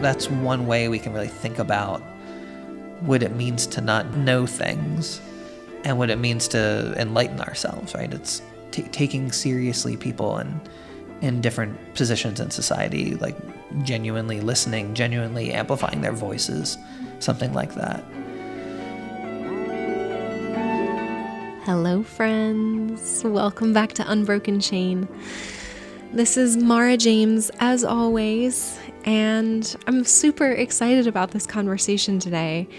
That's one way we can really think about what it means to not know things and what it means to enlighten ourselves, right? It's taking seriously people in different positions in society, like genuinely listening, genuinely amplifying their voices, something like that. Hello, friends. Welcome back to Unbroken Chain. This is Maura James, as always, and I'm super excited about this conversation today.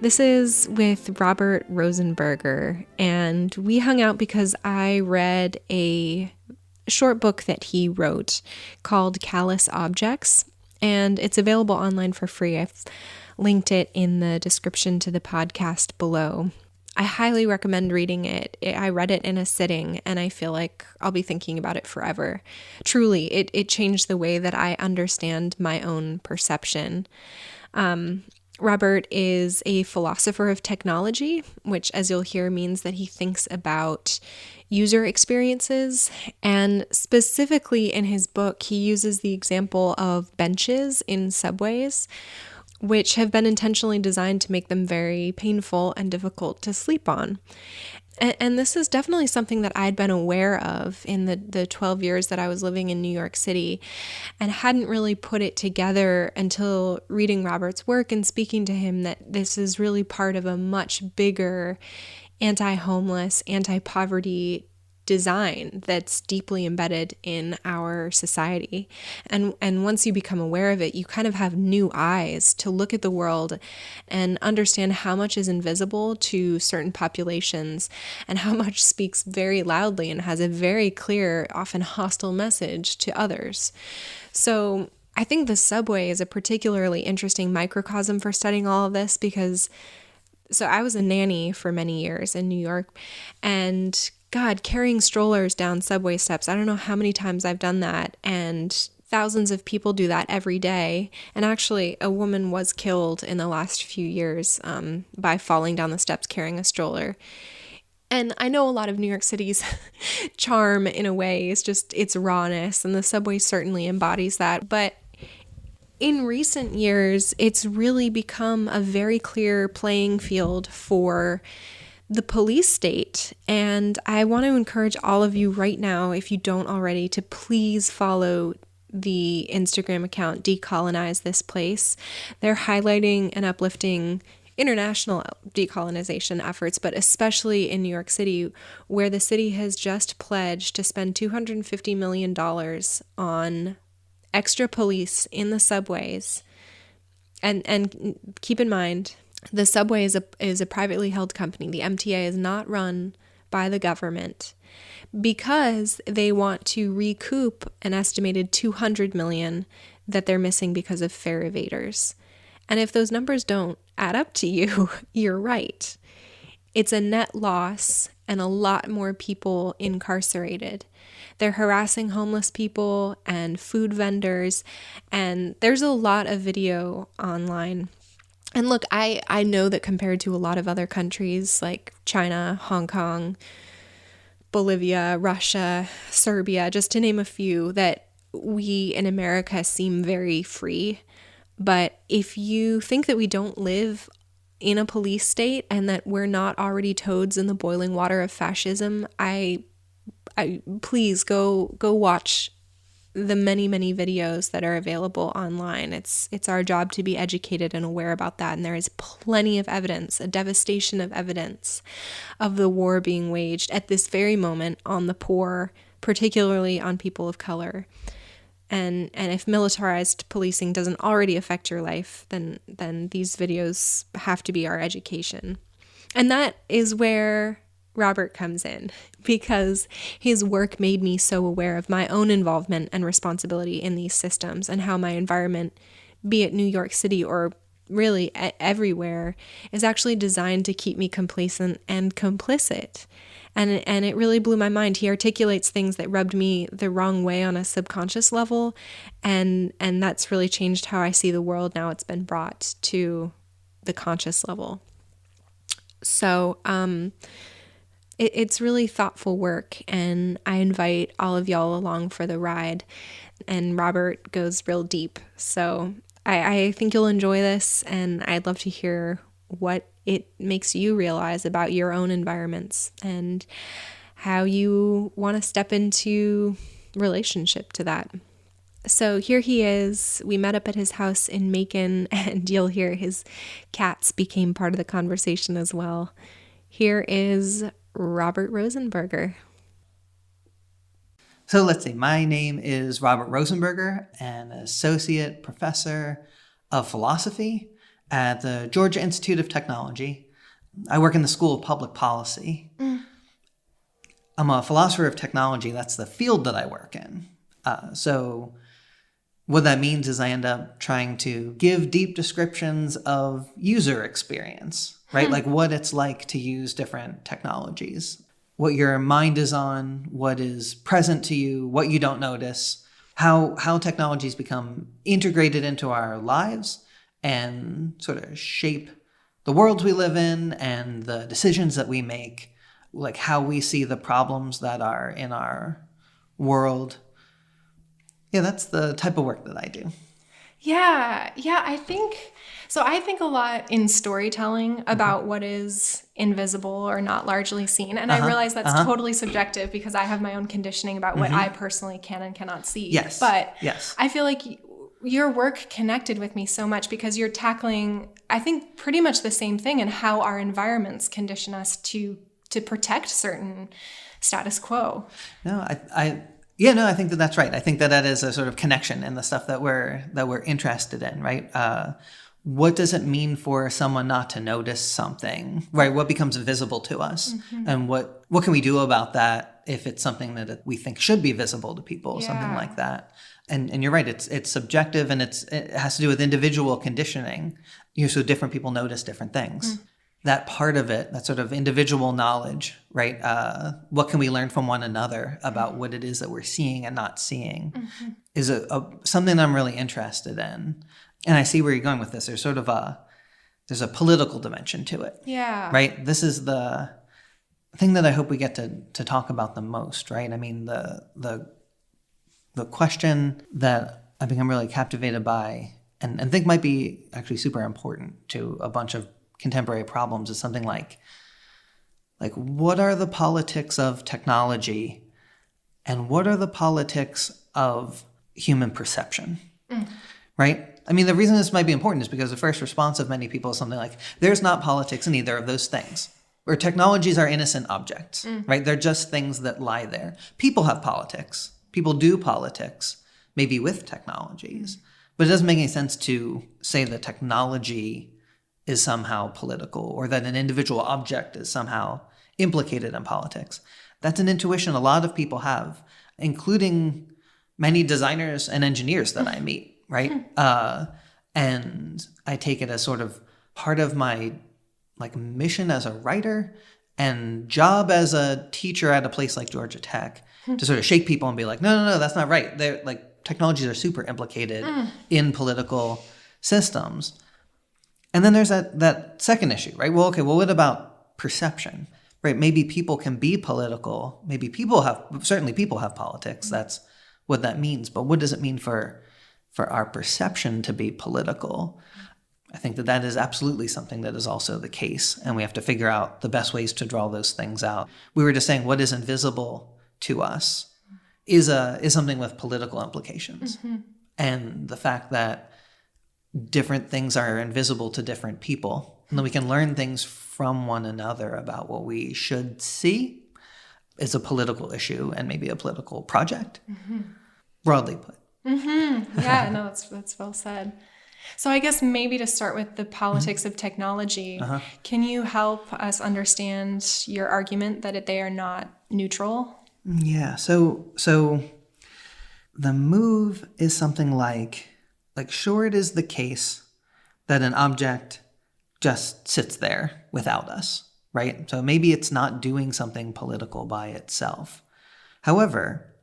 This is with Robert Rosenberger, and we hung out because I read a short book that he wrote called Callous Objects, and it's available online for free. I've linked it in the description to the podcast below. I highly recommend reading it. I read it in a sitting, and I feel like I'll be thinking about it forever. Truly, it changed the way that I understand my own perception. Robert is a philosopher of technology, which, as you'll hear, means that he thinks about user experiences. And specifically in his book, he uses the example of benches in subways, which have been intentionally designed to make them very painful and difficult to sleep on. And this is definitely something that I'd been aware of in the 12 years that I was living in New York City, and hadn't really put it together until reading Robert's work and speaking to him that this is really part of a much bigger anti-homeless, anti-poverty design that's deeply embedded in our society. And once you become aware of it, you kind of have new eyes to look at the world and understand how much is invisible to certain populations and how much speaks very loudly and has a very clear, often hostile message to others. So I think the subway is a particularly interesting microcosm for studying all of this because I was a nanny for many years in New York, and God, carrying strollers down subway steps, I don't know how many times I've done that, and thousands of people do that every day. And actually, a woman was killed in the last few years by falling down the steps carrying a stroller. And I know a lot of New York City's charm, in a way, is just its rawness, and the subway certainly embodies that. But in recent years, it's really become a very clear playing field for the police state. And I want to encourage all of you right now, if you don't already, to please follow the Instagram account Decolonize This Place. They're highlighting and uplifting international decolonization efforts, but especially in New York City, where the city has just pledged to spend $250 million on extra police in the subways. And keep in mind, the subway is a privately held company. The MTA is not run by the government because they want to recoup an estimated $200 million that they're missing because of fare evaders. And if those numbers don't add up to you, you're right. It's a net loss and a lot more people incarcerated. They're harassing homeless people and food vendors, and there's a lot of video online. And look, I know that compared to a lot of other countries like China, Hong Kong, Bolivia, Russia, Serbia, just to name a few, that we in America seem very free. But if you think that we don't live in a police state and that we're not already toads in the boiling water of fascism, I please go watch the many, many videos that are available online. It's our job to be educated and aware about that. And there is plenty of evidence, a devastation of evidence of the war being waged at this very moment on the poor, particularly on people of color. And if militarized policing doesn't already affect your life, then these videos have to be our education. And that is where Robert comes in, because his work made me so aware of my own involvement and responsibility in these systems and how my environment, be it New York City or really everywhere, is actually designed to keep me complacent and complicit. And it really blew my mind. He articulates things that rubbed me the wrong way on a subconscious level, and that's really changed how I see the world now. It's been brought to the conscious level. So it's really thoughtful work, and I invite all of y'all along for the ride. And Robert goes real deep. So I think you'll enjoy this, and I'd love to hear what it makes you realize about your own environments and how you want to step into relationship to that. So here he is. We met up at his house in Macon, and you'll hear his cats became part of the conversation as well. Here is Robert Rosenberger. So let's see, my name is Robert Rosenberger, an associate professor of philosophy at the Georgia Institute of Technology. I work in the School of Public Policy. I'm a philosopher of technology. That's the field that I work in. So what that means is I end up trying to give deep descriptions of user experience, right? Like what it's like to use different technologies, what your mind is on, what is present to you, what you don't notice, how technologies become integrated into our lives and sort of shape the worlds we live in and the decisions that we make, like how we see the problems that are in our world. Yeah, that's the type of work that I do. Yeah, I think a lot in storytelling about what is invisible or not largely seen. And I realize that's totally subjective because I have my own conditioning about what I personally can and cannot see. Yes. But yes. I feel like your work connected with me so much because you're tackling, I think, pretty much the same thing in how our environments condition us to protect certain status quo. No, I think that's right. I think that is a sort of connection in the stuff that we're interested in, right? What does it mean for someone not to notice something, right? What becomes visible to us, and what can we do about that if it's something that we think should be visible to people, something like that. And you're right. It's subjective, and it has to do with individual conditioning. So different people notice different things. That part of it, that sort of individual knowledge, right? What can we learn from one another about what it is that we're seeing and not seeing is something that I'm really interested in. And I see where you're going with this. There's sort of there's a political dimension to it. Yeah. Right? This is the thing that I hope we get to talk about the most, right? I mean, the question that I become really captivated by and think might be actually super important to a bunch of contemporary problems is something like what are the politics of technology and what are the politics of human perception, right? I mean, the reason this might be important is because the first response of many people is something like, there's not politics in either of those things. Or technologies are innocent objects, right? They're just things that lie there. People have politics. People do politics, maybe with technologies. But it doesn't make any sense to say that technology is somehow political or that an individual object is somehow implicated in politics. That's an intuition a lot of people have, including many designers and engineers that I meet, right? And I take it as sort of part of my mission as a writer and job as a teacher at a place like Georgia Tech to sort of shake people and be like, no, that's not right. They're technologies are super implicated in political systems. And then there's that second issue, right? Well, what about perception, right? Maybe people can be political. Maybe certainly people have politics. That's what that means. But what does it mean for our perception to be political? I think that is absolutely something that is also the case. And we have to figure out the best ways to draw those things out. We were just saying what is invisible to us is something with political implications. And the fact that different things are invisible to different people, and then we can learn things from one another about what we should see is a political issue and maybe a political project, broadly put. Yeah, no, that's well said. So I guess maybe to start with the politics of technology, can you help us understand your argument that they are not neutral? Yeah, so the move is something like sure, it is the case that an object just sits there without us, right? So maybe it's not doing something political by itself. However,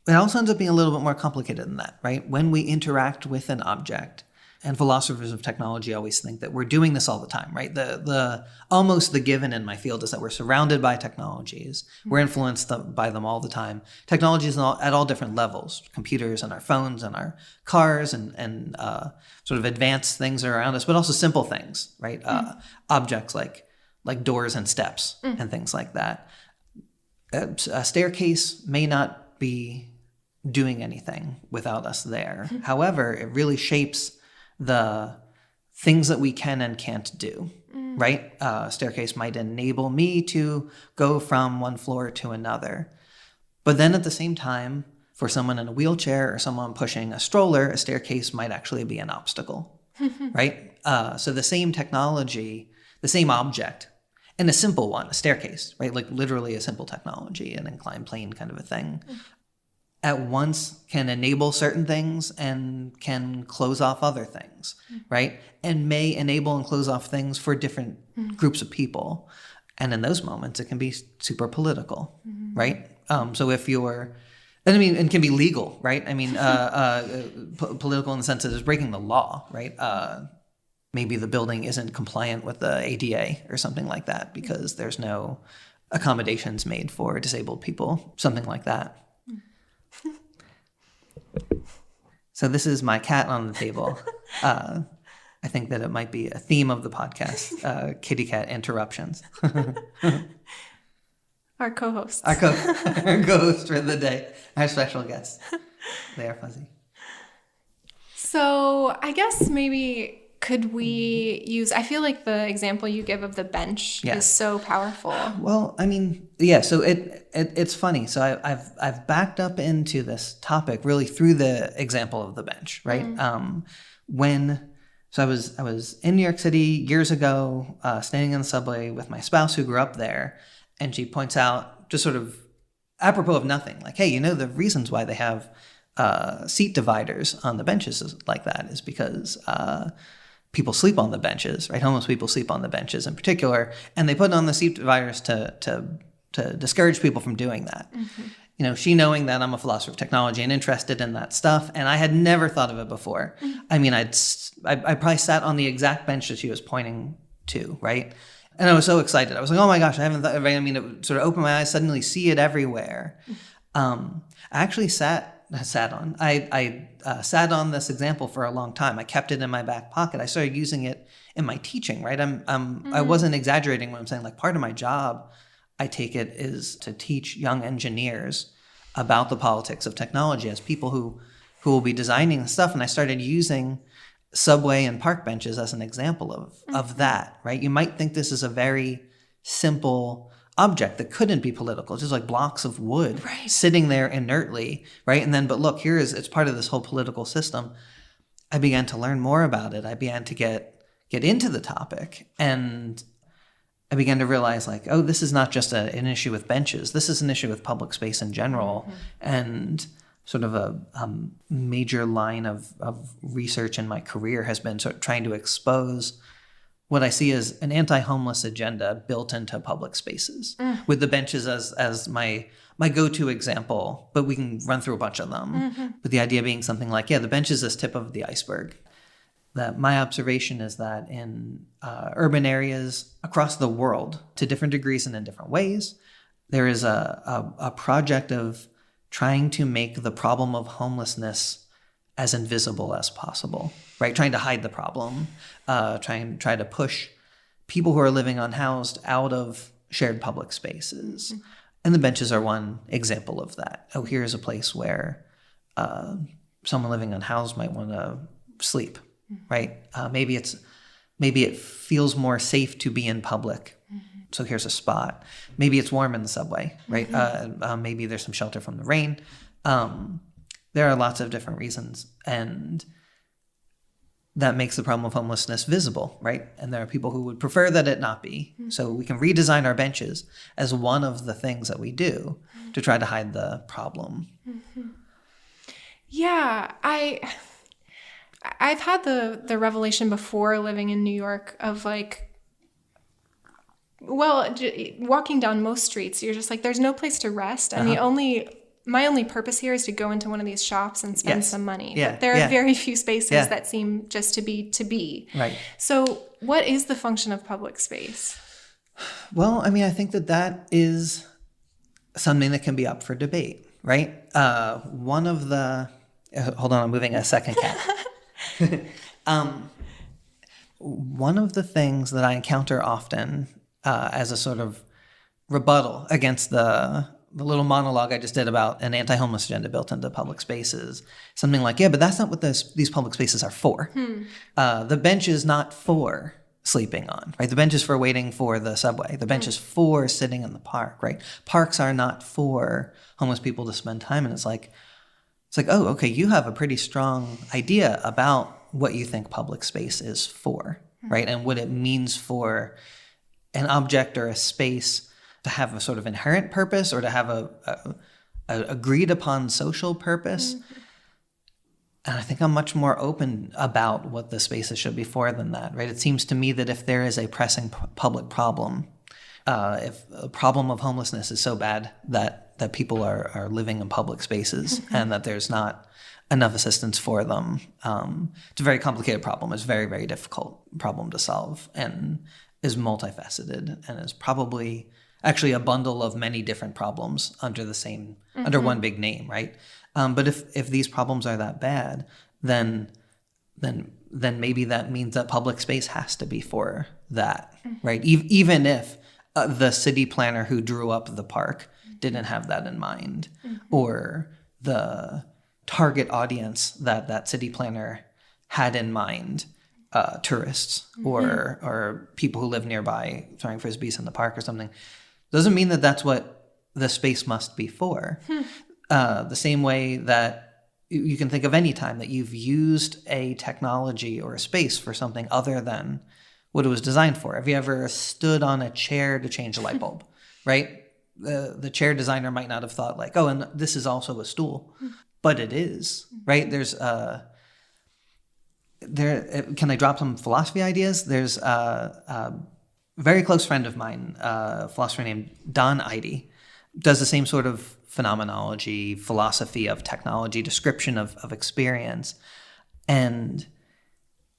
it also ends up being a little bit more complicated than that, right? When we interact with an object, and philosophers of technology always think that we're doing this all the time, right? The almost the given in my field is that we're surrounded by technologies. We're influenced by them all the time. Technologies at all different levels, computers and our phones and our cars and sort of advanced things are around us, but also simple things, right? Objects like doors and steps and things like that. A staircase may not be doing anything without us there. However, it really shapes the things that we can and can't do, right? A staircase might enable me to go from one floor to another. But then at the same time, for someone in a wheelchair or someone pushing a stroller, a staircase might actually be an obstacle, right? So the same technology, the same object, and a simple one, a staircase, right? Like literally a simple technology, an inclined plane kind of a thing, at once can enable certain things and can close off other things, right? And may enable and close off things for different groups of people. And in those moments, it can be super political, right? So if you're, and I mean, it can be legal, right? I mean, political in the sense that it's breaking the law, right? Maybe the building isn't compliant with the ADA or something like that because there's no accommodations made for disabled people, something like that. So this is my cat on the table. I think that it might be a theme of the podcast, kitty cat interruptions. Our co-hosts. Our co-host for the day, our special guest. They are fuzzy. So I guess maybe could we use, I feel like the example you give of the bench is so powerful. Well, I mean, yeah, so it's funny. So I've backed up into this topic really through the example of the bench, right? So I was in New York City years ago, standing in the subway with my spouse who grew up there, and she points out, just sort of apropos of nothing, like, hey, the reasons why they have seat dividers on the benches like that is because people sleep on the benches, right? Homeless people sleep on the benches in particular, and they put on the seat dividers to discourage people from doing that. She knowing that I'm a philosopher of technology and interested in that stuff, and I had never thought of it before. I mean, I probably sat on the exact bench that she was pointing to, right? And I was so excited. I was like, oh my gosh, I haven't thought of it. I mean, it sort of opened my eyes, suddenly see it everywhere. I actually sat on this example for a long time. I kept it in my back pocket. I started using it in my teaching, right? I wasn't exaggerating when I'm saying, like, part of my job, I take it, is to teach young engineers about the politics of technology as people who will be designing stuff. And I started using subway and park benches as an example of that, right? You might think this is a very simple object that couldn't be political, just like blocks of wood sitting there inertly, right? And then, but look, it's part of this whole political system. I began to learn more about it. I began to get into the topic, and I began to realize, like, oh, this is not just an issue with benches. This is an issue with public space in general. And sort of a major line of research in my career has been sort of trying to expose what I see as an anti-homeless agenda built into public spaces, with the benches as my go-to example, but we can run through a bunch of them. But the idea being something like, the bench is this tip of the iceberg. That my observation is that in urban areas across the world, to different degrees and in different ways, there is a project of trying to make the problem of homelessness as invisible as possible, right? Trying to hide the problem, try to push people who are living unhoused out of shared public spaces. And the benches are one example of that. Oh, here's a place where someone living unhoused might want to sleep, right? Maybe it feels more safe to be in public. So here's a spot. Maybe it's warm in the subway, right? Maybe there's some shelter from the rain. There are lots of different reasons, and that makes the problem of homelessness visible, right? And there are people who would prefer that it not be. So we can redesign our benches as one of the things that we do to try to hide the problem. Yeah, I've had the revelation before living in New York of, like, walking down most streets, you're just like, there's no place to rest, and the only my only purpose here is to go into one of these shops and spend some money. Yeah. But there are very few spaces that seem just to be. Right. So what is the function of public space? Well, I mean, I think that is something that can be up for debate, right? One of the... hold on, I'm moving a second cat. One of the things that I encounter often as a sort of rebuttal against the little monologue I just did about an anti-homeless agenda built into public spaces, something like, but that's not what these public spaces are for. The bench is not for sleeping on, right? The bench is for waiting for the subway. The bench is for sitting in the park, right? Parks are not for homeless people to spend time. And it's like, oh, okay, you have a pretty strong idea about what you think public space is for, right? And what it means for an object or a space to have a sort of inherent purpose or to have a agreed upon social purpose. And I think I'm much more open about what the spaces should be for than that, right? It seems to me that if there is a pressing public problem, if a problem of homelessness is so bad that people are living in public spaces and that there's not enough assistance for them, it's a very complicated problem. It's a very, very difficult problem to solve and is multifaceted and is probably actually a bundle of many different problems under the same, under one big name, right? But if these problems are that bad, then maybe that means that public space has to be for that, right? Even if the city planner who drew up the park didn't have that in mind, or the target audience that city planner had in mind, tourists or people who live nearby throwing frisbees in the park or something, doesn't mean that that's what the space must be for. The same way that you can think of any time that you've used a technology or a space for something other than what it was designed for. Have you ever stood on a chair to change a light bulb, right? The chair designer might not have thought like, oh, and this is also a stool, but it is, right? There's can I drop some philosophy ideas? There's a very close friend of mine, a philosopher named Don Idy, does the same sort of phenomenology, philosophy of technology, description of experience. And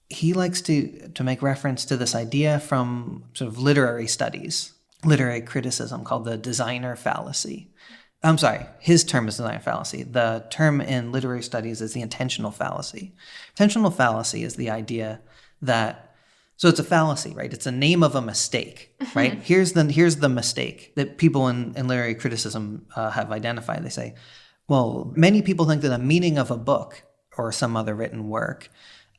he likes to make reference to this idea from sort of literary studies, literary criticism, called the designer fallacy. I'm sorry, his term is designer fallacy. The term in literary studies is the intentional fallacy. Intentional fallacy is the idea that, so it's a fallacy, right? It's a name of a mistake, right? Here's the mistake that people in literary criticism have identified. They say, well, many people think that the meaning of a book or some other written work,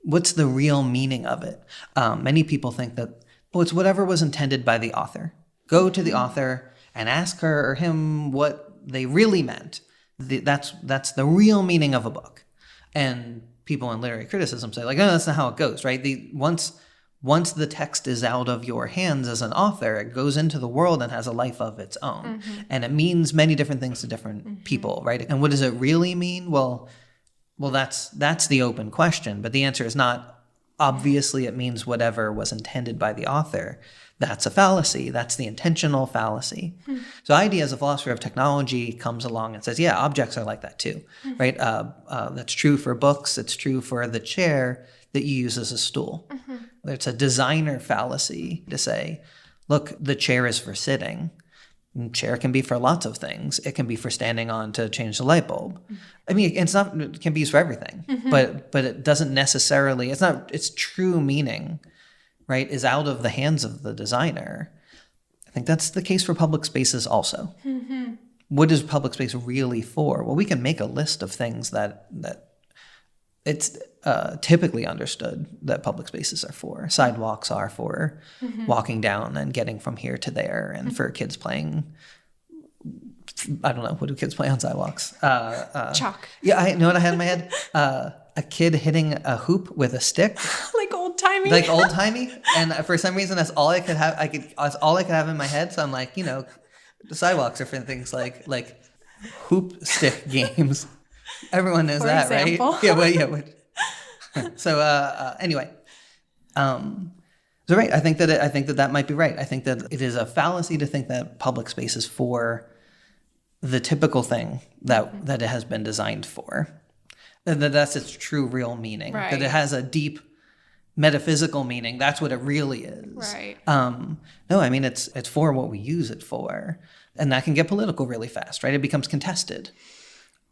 what's the real meaning of it? Many people think that, well, it's whatever was intended by the author. Go to the author and ask her or him what they really meant. That's the real meaning of a book. And people in literary criticism say, like, no, that's not how it goes, right? Once the text is out of your hands as an author, it goes into the world and has a life of its own. And it means many different things to different people, right? And what does it really mean? Well, that's the open question. But the answer is not, obviously it means whatever was intended by the author. That's a fallacy. That's the intentional fallacy. So Idy, as a philosopher of technology, comes along and says, yeah, objects are like that too, right? That's true for books. It's true for the chair that you use as a stool. It's a designer fallacy to say, look, the chair is for sitting. And chair can be for lots of things. It can be for standing on to change the light bulb. I mean, it can be used for everything, but it doesn't necessarily, its true meaning, right, is out of the hands of the designer. I think that's the case for public spaces also. What is public space really for? Well, we can make a list of things that it's typically understood that public spaces are for. Sidewalks are for walking down and getting from here to there, and for kids playing, I don't know, what do kids play on sidewalks? Chalk. Yeah, I know what I had in my head. A kid hitting a hoop with a stick. Like old-timey. Like old-timey. And for some reason, that's all I could have. That's all I could have in my head. So I'm like, the sidewalks are for things like hoop stick games. Everyone knows that, example. Right? Yeah. So anyway, so right. I think that might be right. I think that it is a fallacy to think that public space is for the typical thing that it has been designed for. That's its true, real meaning. Right. That it has a deep metaphysical meaning. That's what it really is. Right. No, I mean, it's for what we use it for. And that can get political really fast, right? It becomes contested.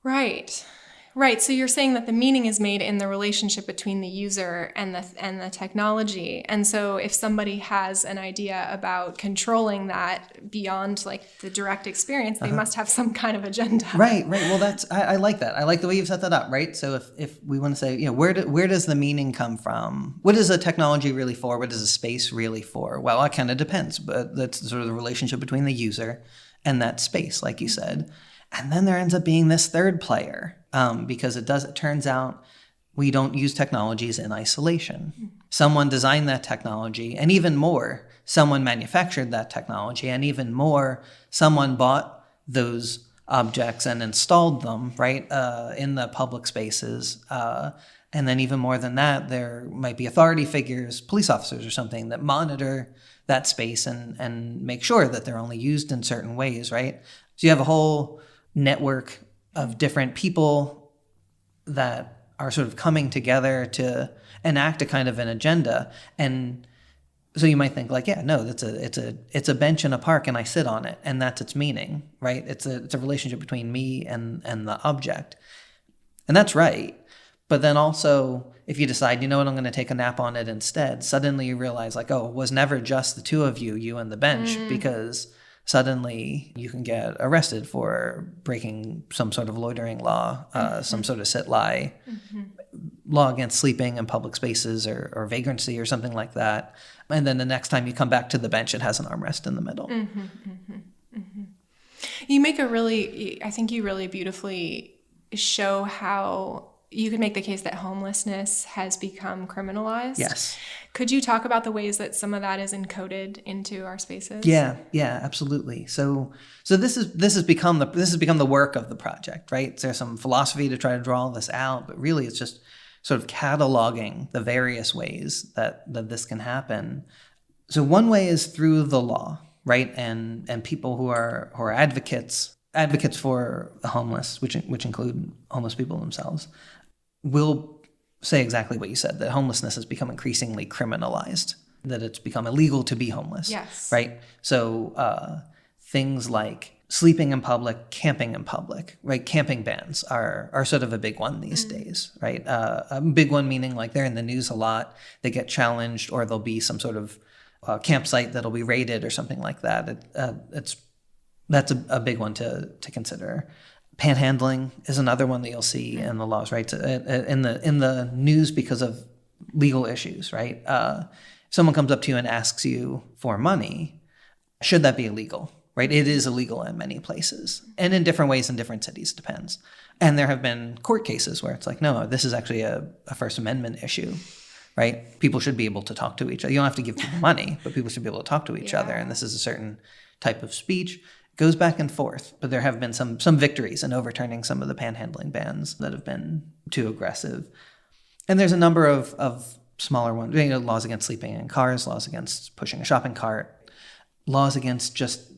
Right. Right. So you're saying that the meaning is made in the relationship between the user and the technology. And so if somebody has an idea about controlling that beyond like the direct experience, they must have some kind of agenda. Right. Well, I like that. I like the way you've set that up, right? So if we want to say, where does the meaning come from? What is a technology really for? What is a space really for? Well, it kind of depends, but that's sort of the relationship between the user and that space, like you said. And then there ends up being this third player, because it turns out we don't use technologies in isolation. Someone designed that technology, and even more, someone manufactured that technology, and even more, someone bought those objects and installed them, right, in the public spaces. And then even more than that, there might be authority figures, police officers or something, that monitor that space and make sure that they're only used in certain ways, right? So you have a whole network of different people that are sort of coming together to enact a kind of an agenda. And so you might think like, yeah, no, it's a bench in a park and I sit on it and that's its meaning, right? It's a relationship between me and the object. And that's right. But then also, if you decide, I'm going to take a nap on it instead, suddenly you realize like, it was never just the two of you and the bench, because suddenly you can get arrested for breaking some sort of loitering law, some sort of sit-lie law against sleeping in public spaces or vagrancy or something like that. And then the next time you come back to the bench, it has an armrest in the middle. You make I think you really beautifully show how you could make the case that homelessness has become criminalized. Yes. Could you talk about the ways that some of that is encoded into our spaces? Yeah, absolutely. So this has become the work of the project, right? There's some philosophy to try to draw all this out, but really it's just sort of cataloging the various ways that this can happen. So one way is through the law, right? And people who are advocates for the homeless, which include homeless people themselves, will say exactly what you said, that homelessness has become increasingly criminalized, that it's become illegal to be homeless. Yes. Right? So things like sleeping in public, camping in public, right? Camping bans are sort of a big one these days, right? A big one meaning like they're in the news a lot, they get challenged, or there'll be some sort of campsite that'll be raided or something like that. That's a big one to consider. Panhandling is another one that you'll see in the laws, right? In the news because of legal issues, right? Someone comes up to you and asks you for money. Should that be illegal, right? It is illegal in many places, and in different ways in different cities, depends. And there have been court cases where it's like, no, this is actually a First Amendment issue, right? People should be able to talk to each other. You don't have to give people money, but people should be able to talk to each other, and this is a certain type of speech. Goes back and forth, but there have been some victories in overturning some of the panhandling bans that have been too aggressive. And there's a number of smaller ones, laws against sleeping in cars, laws against pushing a shopping cart, laws against just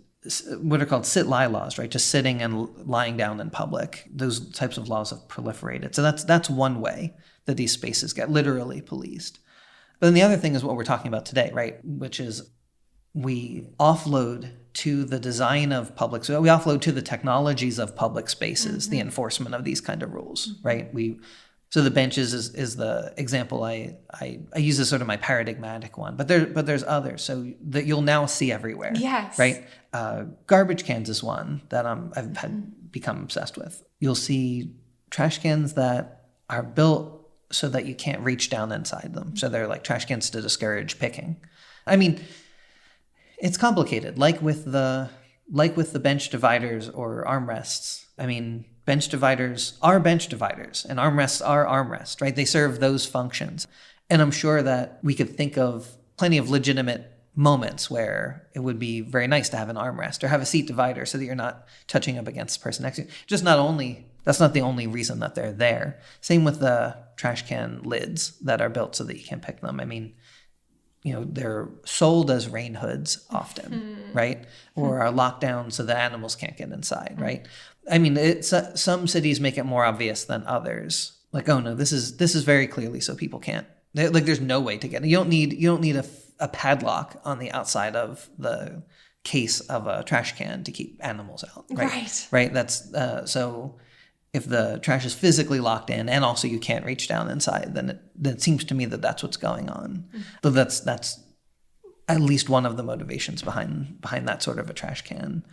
what are called sit-lie laws, right? Just sitting and lying down in public. Those types of laws have proliferated. So that's one way that these spaces get literally policed. But then the other thing is what we're talking about today, right? Which is we offload to the design of public, so we offload to the technologies of public spaces, the enforcement of these kind of rules, right? So the benches is the example I use as sort of my paradigmatic one, but there's others, so that you'll now see everywhere. Yes. Right? Garbage cans is one that I've become obsessed with. You'll see trash cans that are built so that you can't reach down inside them. So they're like trash cans to discourage picking. I mean, it's complicated, like with the bench dividers or armrests. I mean, bench dividers are bench dividers and armrests are armrests, right? They serve those functions. And I'm sure that we could think of plenty of legitimate moments where it would be very nice to have an armrest or have a seat divider so that you're not touching up against the person next to you. That's not the only reason that they're there. Same with the trash can lids that are built so that you can't pick them. I mean, they're sold as rain hoods often, right? Or are locked down so that animals can't get inside, right? I mean, some cities make it more obvious than others. Like, oh no, this is very clearly so people can't. Like, there's no way to get it. You don't need a padlock on the outside of the case of a trash can to keep animals out, right? Right. That's so. If the trash is physically locked in, and also you can't reach down inside, then it seems to me that that's what's going on. So that's at least one of the motivations behind that sort of a trash can.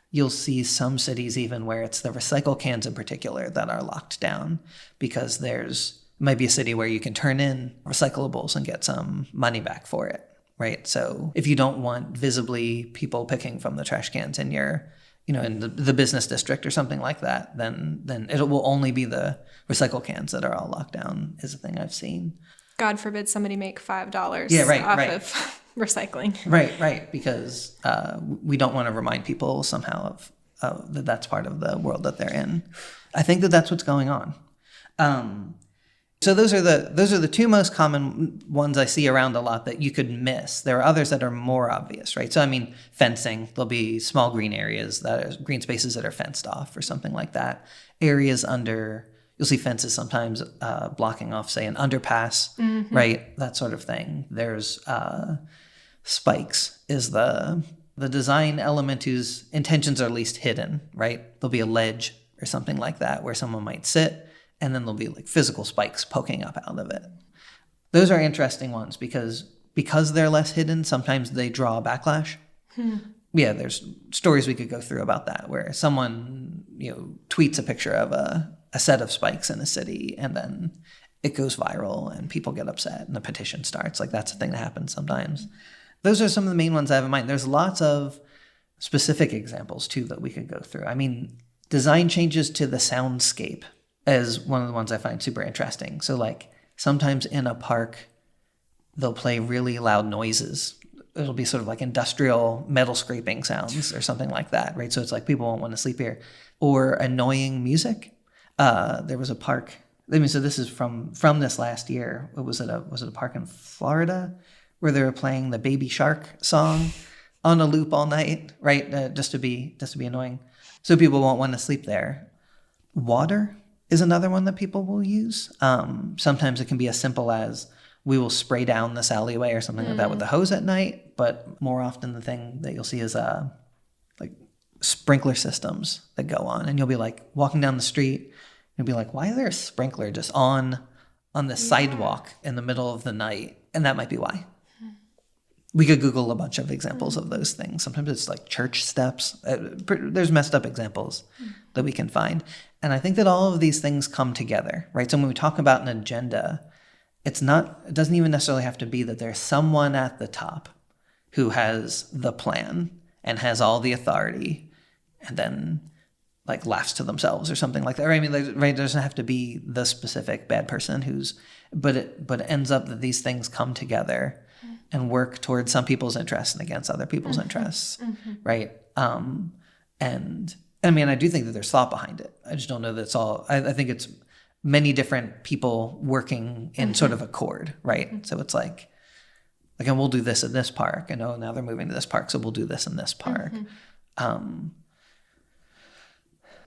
You'll see some cities even where it's the recycle cans in particular that are locked down, because might be a city where you can turn in recyclables and get some money back for it, right? So if you don't want visibly people picking from the trash cans in your, in the business district or something like that, then it will only be the recycle cans that are all locked down, is a thing I've seen. God forbid somebody make $5 off of recycling. Right, because we don't want to remind people somehow of that that's part of the world that they're in. I think that that's what's going on. So those are the two most common ones I see around a lot that you could miss. There are others that are more obvious, right? So I mean, fencing. There'll be small green areas green spaces that are fenced off or something like that. Areas you'll see fences sometimes blocking off, say, an underpass, right? That sort of thing. There's spikes is the design element whose intentions are least hidden, right? There'll be a ledge or something like that where someone might sit, and then there'll be like physical spikes poking up out of it. Those are interesting ones because they're less hidden, sometimes they draw a backlash. Yeah, there's stories we could go through about that where someone, tweets a picture of a set of spikes in a city, and then it goes viral and people get upset and the petition starts. Like, that's a thing that happens sometimes. Those are some of the main ones I have in mind. There's lots of specific examples too that we could go through. I mean, design changes to the soundscape is one of the ones I find super interesting. So like sometimes in a park, they'll play really loud noises. It'll be sort of like industrial metal scraping sounds or something like that, right? So it's like people won't want to sleep here. Or annoying music. There was a park. So this is from this last year. Was it a park in Florida where they were playing the Baby Shark song on a loop all night, right? Just to be annoying. So people won't want to sleep there. Water is another one that people will use. Sometimes it can be as simple as we will spray down this alleyway or something like that with a hose at night. But more often the thing that you'll see is like sprinkler systems that go on. And you'll be like walking down the street. You'll be like, why is there a sprinkler just on the sidewalk in the middle of the night? And that might be why. We could Google a bunch of examples of those things. Sometimes it's like church steps. There's messed up examples that we can find. And I think that all of these things come together, right? So when we talk about an agenda, it doesn't even necessarily have to be that there's someone at the top who has the plan and has all the authority and then like laughs to themselves or something like that. Right? I mean, right? There doesn't have to be the specific bad person but it ends up that these things come together and work towards some people's interests and against other people's interests, right? And I mean, I do think that there's thought behind it. I just don't know that it's all. I think it's many different people working in sort of a chord, right? So it's like, and we'll do this in this park, and now they're moving to this park, so we'll do this in this park.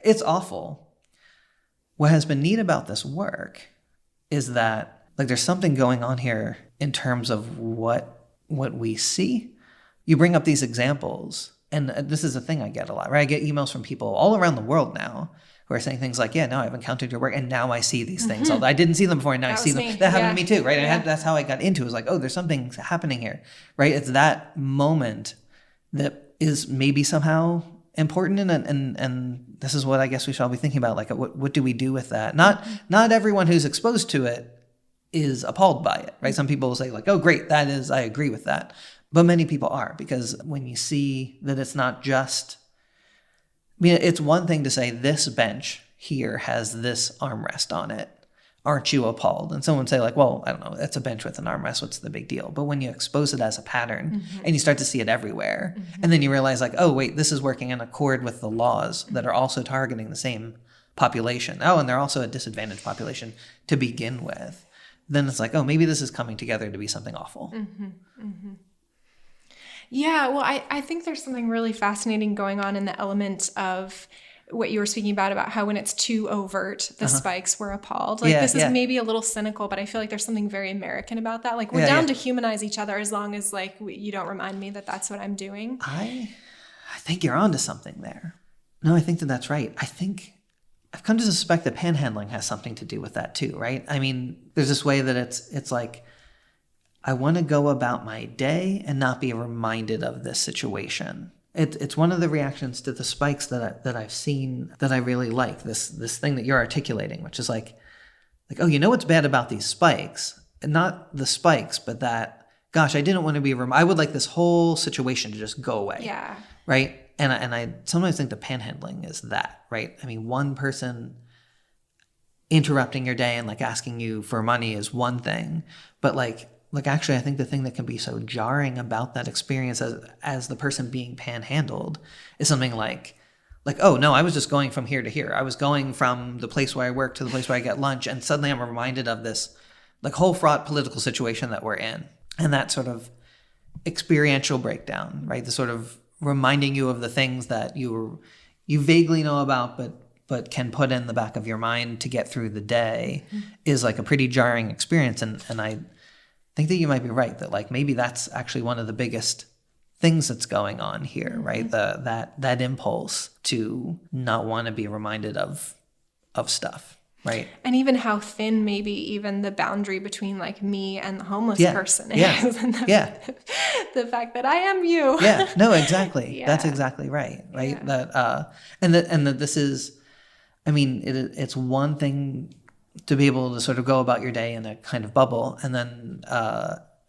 It's awful. What has been neat about this work is that like there's something going on here in terms of what we see. You bring up these examples, and this is a thing I get a lot, right? I get emails from people all around the world now who are saying things like, yeah, no, I've encountered your work, and now I see these things. I didn't see them before, and now I see them. That happened to me too, right? Yeah. That's how I got into it. It was like, oh, there's something happening here, right? It's that moment that is maybe somehow important, and this is what I guess we should all be thinking about. Like, what do we do with that? Not everyone who's exposed to it is appalled by it, right? Some people will say like, oh, great, I agree with that. But many people are, because when you see that it's not just, it's one thing to say this bench here has this armrest on it. Aren't you appalled? And someone would say like, well, I don't know, it's a bench with an armrest. What's the big deal? But when you expose it as a pattern and you start to see it everywhere, and then you realize like, oh, wait, this is working in accord with the laws that are also targeting the same population. Oh, and they're also a disadvantaged population to begin with. Then it's like, oh, maybe this is coming together to be something awful. Yeah, well, I think there's something really fascinating going on in the element of what you were speaking about how when it's too overt, the spikes were appalled. Like, this is maybe a little cynical, but I feel like there's something very American about that. Like, we're down to humanize each other as long as, like, you don't remind me that that's what I'm doing. I think you're onto something there. No, I think that's right. I think I've come to suspect that panhandling has something to do with that too, right? I mean, there's this way that it's like, I want to go about my day and not be reminded of this situation. It's one of the reactions to the spikes that I've seen that I really like. This thing that you're articulating, which is like, oh, you know what's bad about these spikes? And not the spikes, but that, gosh, I didn't want to be I would like this whole situation to just go away. Yeah. Right? And I sometimes think the panhandling is that, right? I mean, one person interrupting your day and like asking you for money is one thing, but like actually I think the thing that can be so jarring about that experience as the person being panhandled is something like, oh no, I was just going from here to here. I was going from the place where I work to the place where I get lunch, and suddenly I'm reminded of this like whole fraught political situation that we're in. And that sort of experiential breakdown, right? The sort of reminding you of the things that you vaguely know about, but can put in the back of your mind to get through the day is like a pretty jarring experience. And I think that you might be right that like maybe that's actually one of the biggest things that's going on here, right? That impulse to not want to be reminded of stuff, right? And even how thin maybe even the boundary between like me and the homeless person is. Yeah. The fact that I am you. Yeah. No, exactly. That's exactly right. Right. Yeah. That this is, I mean, it's one thing to be able to sort of go about your day in a kind of bubble, and then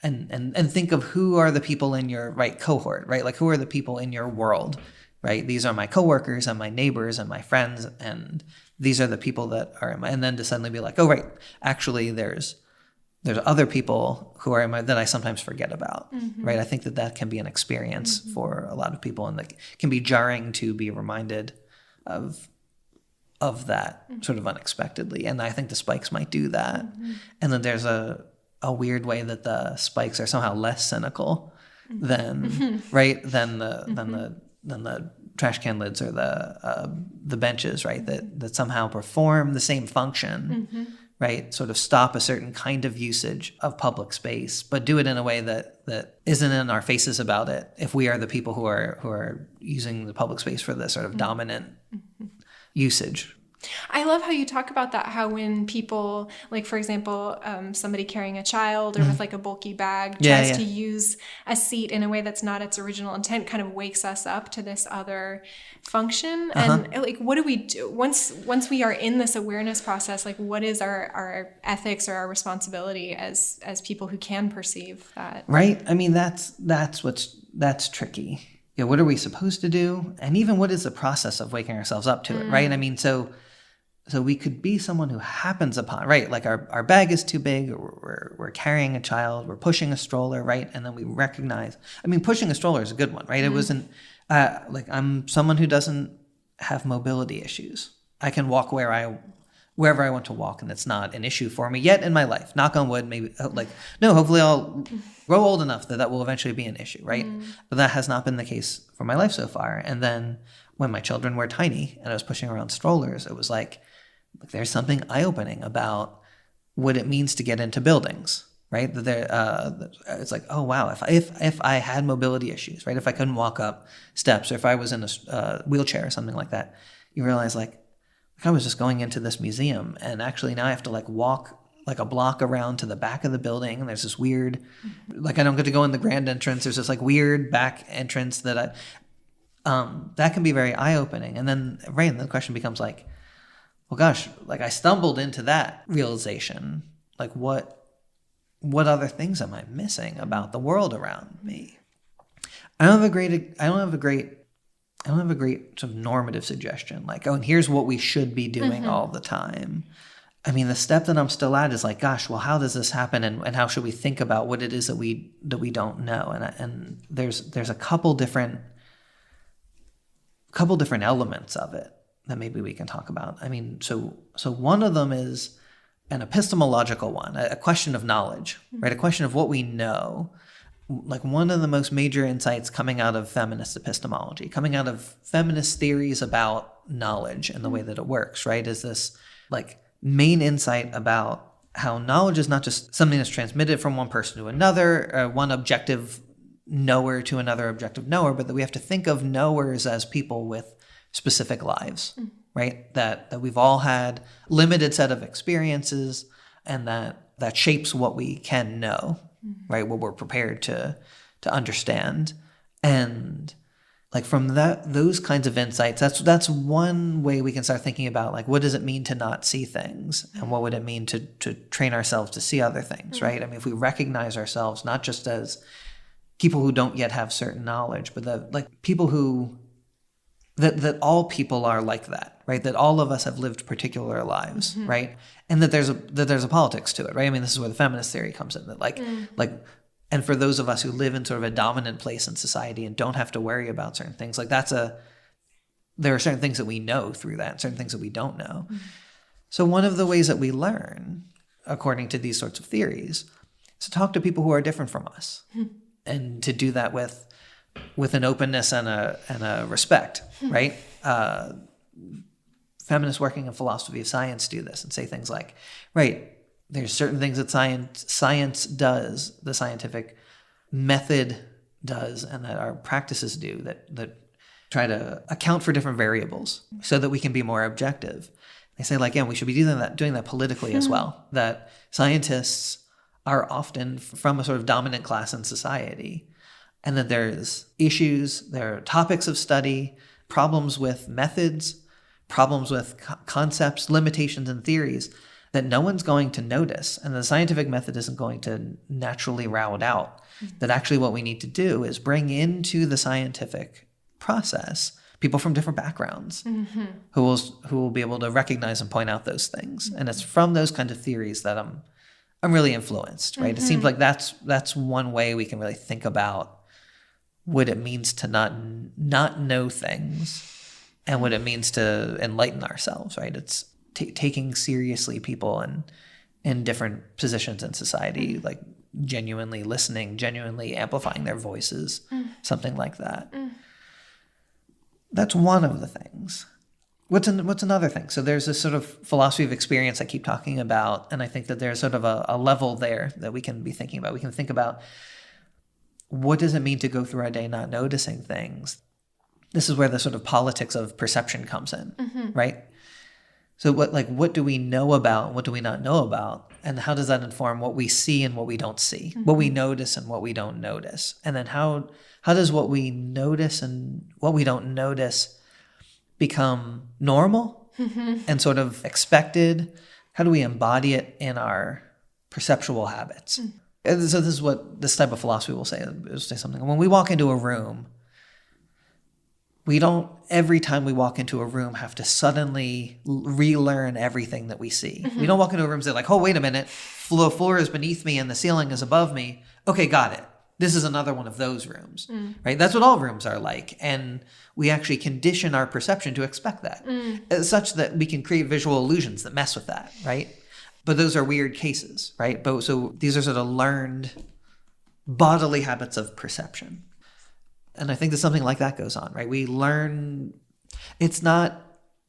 and think of who are the people in your cohort, right? Like who are the people in your world, right? These are my coworkers and my neighbors and my friends, and these are the people that are in my, and then to suddenly be like, oh right, actually there's other people who are in my, that I sometimes forget about, right? I think that can be an experience for a lot of people, and like can be jarring to be reminded of that sort of unexpectedly. And I think the spikes might do that. And then there's a weird way that the spikes are somehow less cynical than right than the trash can lids or the benches, right? That somehow perform the same function, right? Sort of stop a certain kind of usage of public space, but do it in a way that isn't in our faces about it if we are the people who are using the public space for the sort of dominant usage. I love how you talk about that, how when people, like for example, somebody carrying a child or with like a bulky bag tries to use a seat in a way that's not its original intent, kind of wakes us up to this other function. And like, what do we do once we are in this awareness process? Like, what is our ethics or our responsibility as people who can perceive that? Right. I mean, that's tricky. Yeah, what are we supposed to do? And even what is the process of waking ourselves up to it, right? I mean, so we could be someone who happens upon, right? Like our bag is too big, or we're carrying a child, we're pushing a stroller, right? And then we recognize, I mean, pushing a stroller is a good one, right? It wasn't, like I'm someone who doesn't have mobility issues. I can walk wherever I want to walk, and it's not an issue for me yet in my life. Knock on wood, maybe, hopefully I'll grow old enough that will eventually be an issue, right? But that has not been the case for my life so far. And then when my children were tiny and I was pushing around strollers, it was like there's something eye-opening about what it means to get into buildings, right? It's like, oh wow, if I had mobility issues, right? If I couldn't walk up steps, or if I was in a wheelchair or something like that, you realize like I was just going into this museum, and actually now I have to like walk like a block around to the back of the building, and there's this weird, like I don't get to go in the grand entrance. There's this like weird back entrance that that can be very eye-opening. And then the question becomes like, well, gosh, like I stumbled into that realization. Like what other things am I missing about the world around me? I don't have a great sort of normative suggestion. Like, oh, and here's what we should be doing all the time. I mean, the step that I'm still at is like, gosh, well, how does this happen, and how should we think about what it is that we don't know? And there's a couple different elements of it that maybe we can talk about. I mean, so one of them is an epistemological one, a question of knowledge, right? A question of what we know like one of the most major insights coming out of feminist epistemology, coming out of feminist theories about knowledge and the way that it works, right, is this like main insight about how knowledge is not just something that's transmitted from one person to another, one objective knower to another objective knower, but that we have to think of knowers as people with specific lives, right? That we've all had limited set of experiences, and that shapes what we can know, right? What we're prepared to understand. And like from those kinds of insights, that's one way we can start thinking about like, what does it mean to not see things? And what would it mean to train ourselves to see other things, right? I mean, if we recognize ourselves not just as people who don't yet have certain knowledge, but that like people who, that all people are like that, right? That all of us have lived particular lives, right? And that there's a politics to it, right? I mean, this is where the feminist theory comes in, that like, and for those of us who live in sort of a dominant place in society and don't have to worry about certain things, like there are certain things that we know through that, and certain things that we don't know. So one of the ways that we learn, according to these sorts of theories, is to talk to people who are different from us, and to do that with an openness and a respect, right? Feminists working in philosophy of science do this and say things like, right, there's certain things that science does, the scientific method does, and that our practices do that try to account for different variables so that we can be more objective. They say like, yeah, we should be doing that politically as well, that scientists are often from a sort of dominant class in society, and that there's issues, there are topics of study, problems with methods, problems with concepts, limitations in theories that no one's going to notice, and the scientific method isn't going to naturally route out. That actually what we need to do is bring into the scientific process people from different backgrounds who will be able to recognize and point out those things. And it's from those kinds of theories that I'm really influenced, right? It seems like that's one way we can really think about what it means to not know things and what it means to enlighten ourselves, right? It's taking seriously people in different positions in society, like genuinely listening, genuinely amplifying their voices, something like that. That's one of the things. What's another thing? So there's this sort of philosophy of experience I keep talking about, and I think that there's sort of a level there that we can be thinking about. We can think about, what does it mean to go through our day not noticing things? This is where the sort of politics of perception comes in, right? So what do we know about? What do we not know about? And how does that inform what we see and what we don't see? What we notice and what we don't notice? And then how does what we notice and what we don't notice become normal and sort of expected? How do we embody it in our perceptual habits? And so this is what this type of philosophy will say. It'll say something. When we walk into a room, we don't, every time we walk into a room, have to suddenly relearn everything that we see. We don't walk into a room and say like, oh, wait a minute, the floor is beneath me and the ceiling is above me. Okay, got it. This is another one of those rooms, right? That's what all rooms are like. And we actually condition our perception to expect that, such that we can create visual illusions that mess with that, right? But those are weird cases, right? So these are sort of learned bodily habits of perception. And I think that something like that goes on, right? We learn, it's not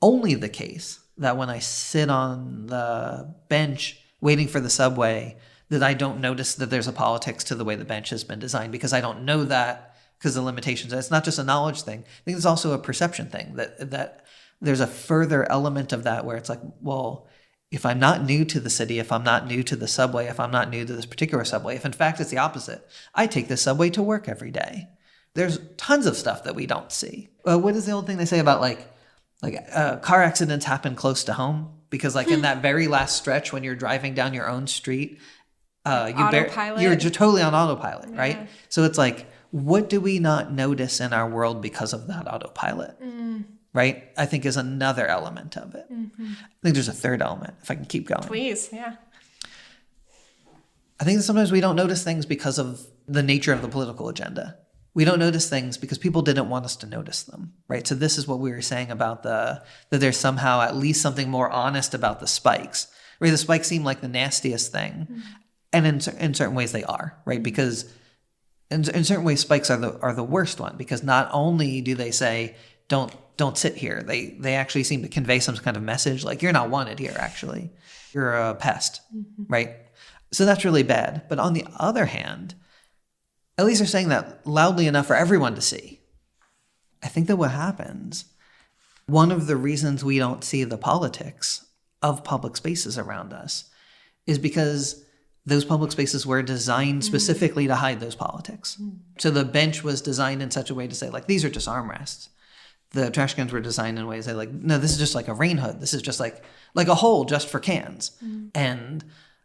only the case that when I sit on the bench waiting for the subway, that I don't notice that there's a politics to the way the bench has been designed, because I don't know that because of the limitations. It's not just a knowledge thing. I think it's also a perception thing, that there's a further element of that where it's like, well, if I'm not new to the city, if I'm not new to the subway, if I'm not new to this particular subway, if in fact it's the opposite, I take this subway to work every day. There's tons of stuff that we don't see. What is the old thing they say about like car accidents happen close to home? Because like in that very last stretch when you're driving down your own street, you're totally on autopilot, right? So it's like, what do we not notice in our world because of that autopilot, right? I think is another element of it. I think there's a third element, if I can keep going. Please, yeah. I think that sometimes we don't notice things because of the nature of the political agenda. We don't notice things because people didn't want us to notice them, right? So this is what we were saying about that there's somehow at least something more honest about the spikes, right? The spikes seem like the nastiest thing. And in certain ways they are, right? Because in certain ways, spikes are the worst one, because not only do they say don't sit here, they actually seem to convey some kind of message like, you're not wanted here, actually, you're a pest, right? So that's really bad. But on the other hand, at least they're saying that loudly enough for everyone to see. I think that what happens, one of the reasons we don't see the politics of public spaces around us is because those public spaces were designed specifically to hide those politics. So the bench was designed in such a way to say, like, these are just armrests. The trash cans were designed in ways that, like, no, this is just like a rain hood. This is just like a hole just for cans. And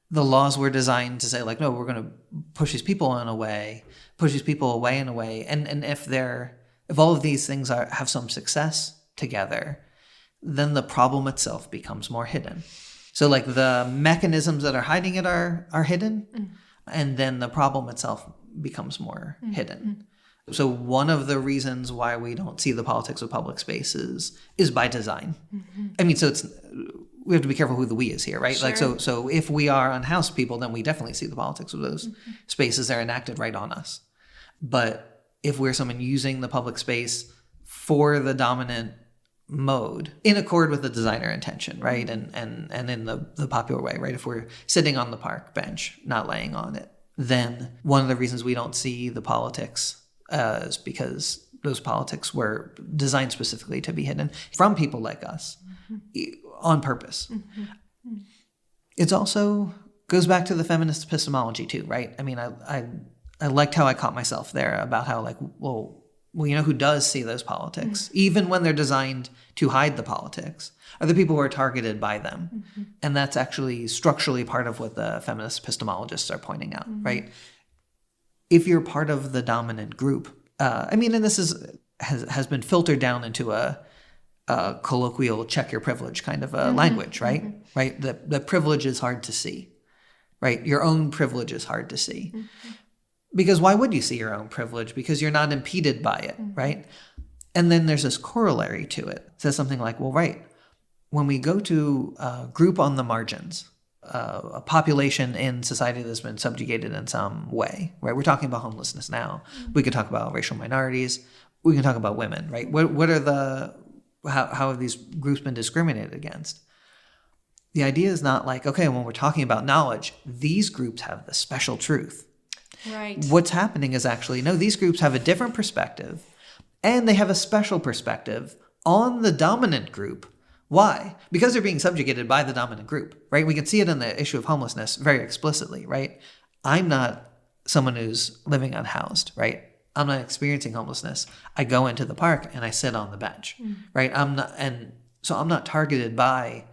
the laws were designed to say, like, no, we're going to push these people away in a way. And if all of these things have some success together, then the problem itself becomes more hidden. So, like, the mechanisms that are hiding it are hidden, and then the problem itself becomes more hidden. So one of the reasons why we don't see the politics of public spaces is by design. I mean, so we have to be careful who the we is here, right? Sure. Like, so if we are unhoused people, then we definitely see the politics of those spaces. They're enacted right on us. But if we're someone using the public space for the dominant mode, in accord with the designer intention, right? And in the popular way, right? If we're sitting on the park bench, not laying on it, then one of the reasons we don't see the politics is because those politics were designed specifically to be hidden from people like us on purpose. It also goes back to the feminist epistemology too, right? I mean, I liked how I caught myself there about how, like, well, you know who does see those politics, even when they're designed to hide the politics, are the people who are targeted by them. And that's actually structurally part of what the feminist epistemologists are pointing out, right? If you're part of the dominant group, I mean, and this has been filtered down into a colloquial check your privilege kind of a language, right? Right? The privilege is hard to see, right? Your own privilege is hard to see. Because why would you see your own privilege? Because you're not impeded by it, right? And then there's this corollary to it. It says something like, well, right, when we go to a group on the margins, a population in society that's been subjugated in some way, right? We're talking about homelessness now. We could talk about racial minorities. We can talk about women, right? What are how have these groups been discriminated against? The idea is not like, okay, when we're talking about knowledge, these groups have the special truth. Right. What's happening is actually, no, these groups have a different perspective, and they have a special perspective on the dominant group. Why? Because they're being subjugated by the dominant group, right? We can see it in the issue of homelessness very explicitly, right? I'm not someone who's living unhoused, right? I'm not experiencing homelessness. I go into the park and I sit on the bench, right? So I'm not targeted by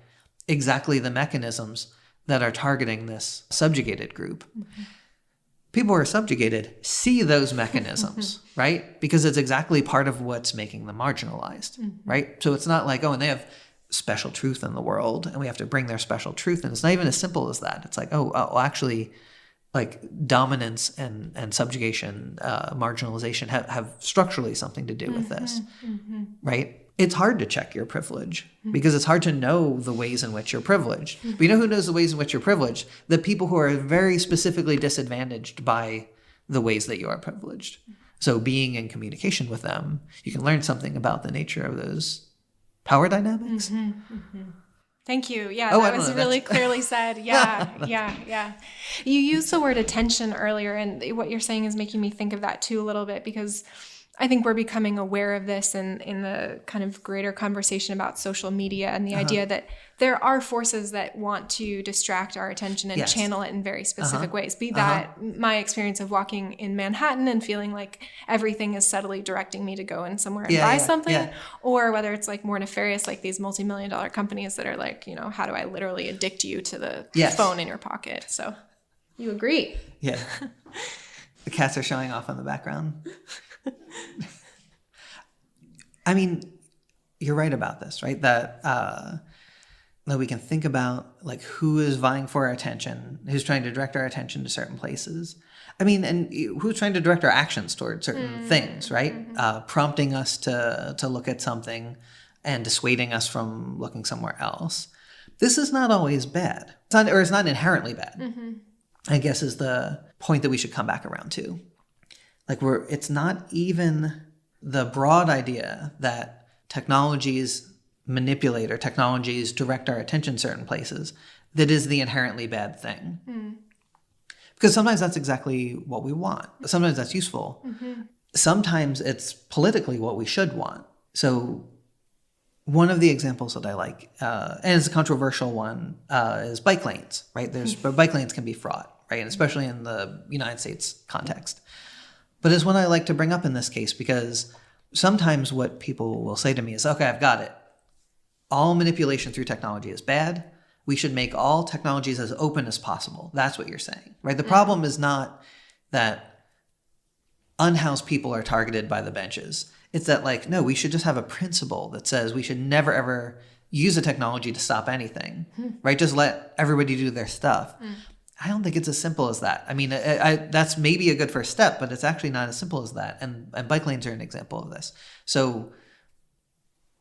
exactly the mechanisms that are targeting this subjugated group. People who are subjugated see those mechanisms, right? Because it's exactly part of what's making them marginalized, right? So it's not like, oh, and they have special truth in the world and we have to bring their special truth in. It's not even as simple as that. It's like, actually, like, dominance and subjugation, marginalization have structurally something to do with this, right? It's hard to check your privilege because it's hard to know the ways in which you're privileged. But you know who knows the ways in which you're privileged? The people who are very specifically disadvantaged by the ways that you are privileged. So being in communication with them, you can learn something about the nature of those power dynamics. Thank you. Yeah, that was really clearly said. Yeah. You used the word attention earlier, and what you're saying is making me think of that too a little bit, because I think we're becoming aware of this in the kind of greater conversation about social media and the idea that there are forces that want to distract our attention and channel it in very specific ways. Be that my experience of walking in Manhattan and feeling like everything is subtly directing me to go in somewhere and buy something, or whether it's like more nefarious, like these multi-million-dollar companies that are like, you know, how do I literally addict you to the phone in your pocket? So you agree. Yeah. The cats are showing off in the background. I mean, you're right about this, right? That we can think about, like, who is vying for our attention, who's trying to direct our attention to certain places. I mean, and who's trying to direct our actions toward certain things, right? Prompting us to look at something and dissuading us from looking somewhere else. This is not always bad. It's not inherently bad, I guess, is the point that we should come back around to. Like it's not even the broad idea that technologies manipulate or technologies direct our attention certain places that is the inherently bad thing. Because sometimes that's exactly what we want. Sometimes that's useful. Sometimes it's politically what we should want. So one of the examples that I like, and it's a controversial one, is bike lanes, right? Bike lanes can be fraught, right? And especially in the United States context. But it's one I like to bring up in this case because sometimes what people will say to me is, okay, I've got it. All manipulation through technology is bad. We should make all technologies as open as possible. That's what you're saying, right? The problem is not that unhoused people are targeted by the benches. It's that, like, no, we should just have a principle that says we should never, ever use a technology to stop anything, right? Just let everybody do their stuff. I don't think it's as simple as that. I mean, that's maybe a good first step, but it's actually not as simple as that. And bike lanes are an example of this. So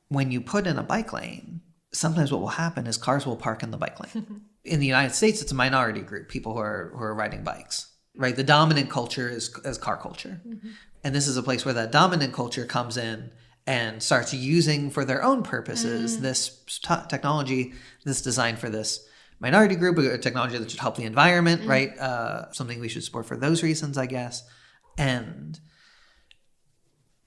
when you put in a bike lane, sometimes what will happen is cars will park in the bike lane. In the United States, it's a minority group, people who are riding bikes, right? The dominant culture is car culture. And this is a place where that dominant culture comes in and starts using for their own purposes this technology that's designed for this minority group, a technology that should help the environment, right? Something we should support for those reasons, I guess. And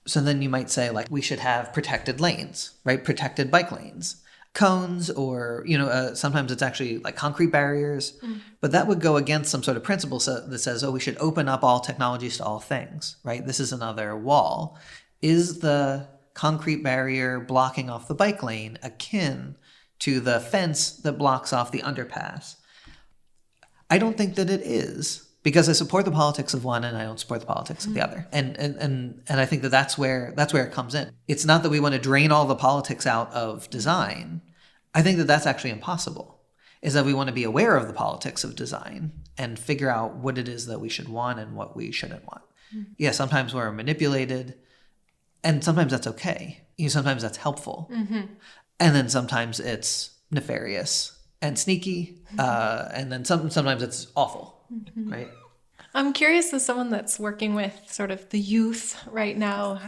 so then you might say, like, we should have protected lanes, right? Protected bike lanes, cones, or, sometimes it's actually like concrete barriers. But that would go against some sort of principle that says, oh, we should open up all technologies to all things, right? This is another wall. Is the concrete barrier blocking off the bike lane akin to the fence that blocks off the underpass? I don't think that it is, because I support the politics of one and I don't support the politics of the other. And I think that's where it comes in. It's not that we want to drain all the politics out of design. I think that that's actually impossible. Is that we want to be aware of the politics of design and figure out what it is that we should want and what we shouldn't want. Yeah, sometimes we're manipulated, and sometimes that's okay. Sometimes that's helpful. And then sometimes it's nefarious and sneaky, and then sometimes it's awful, right? I'm curious, as someone that's working with sort of the youth right now,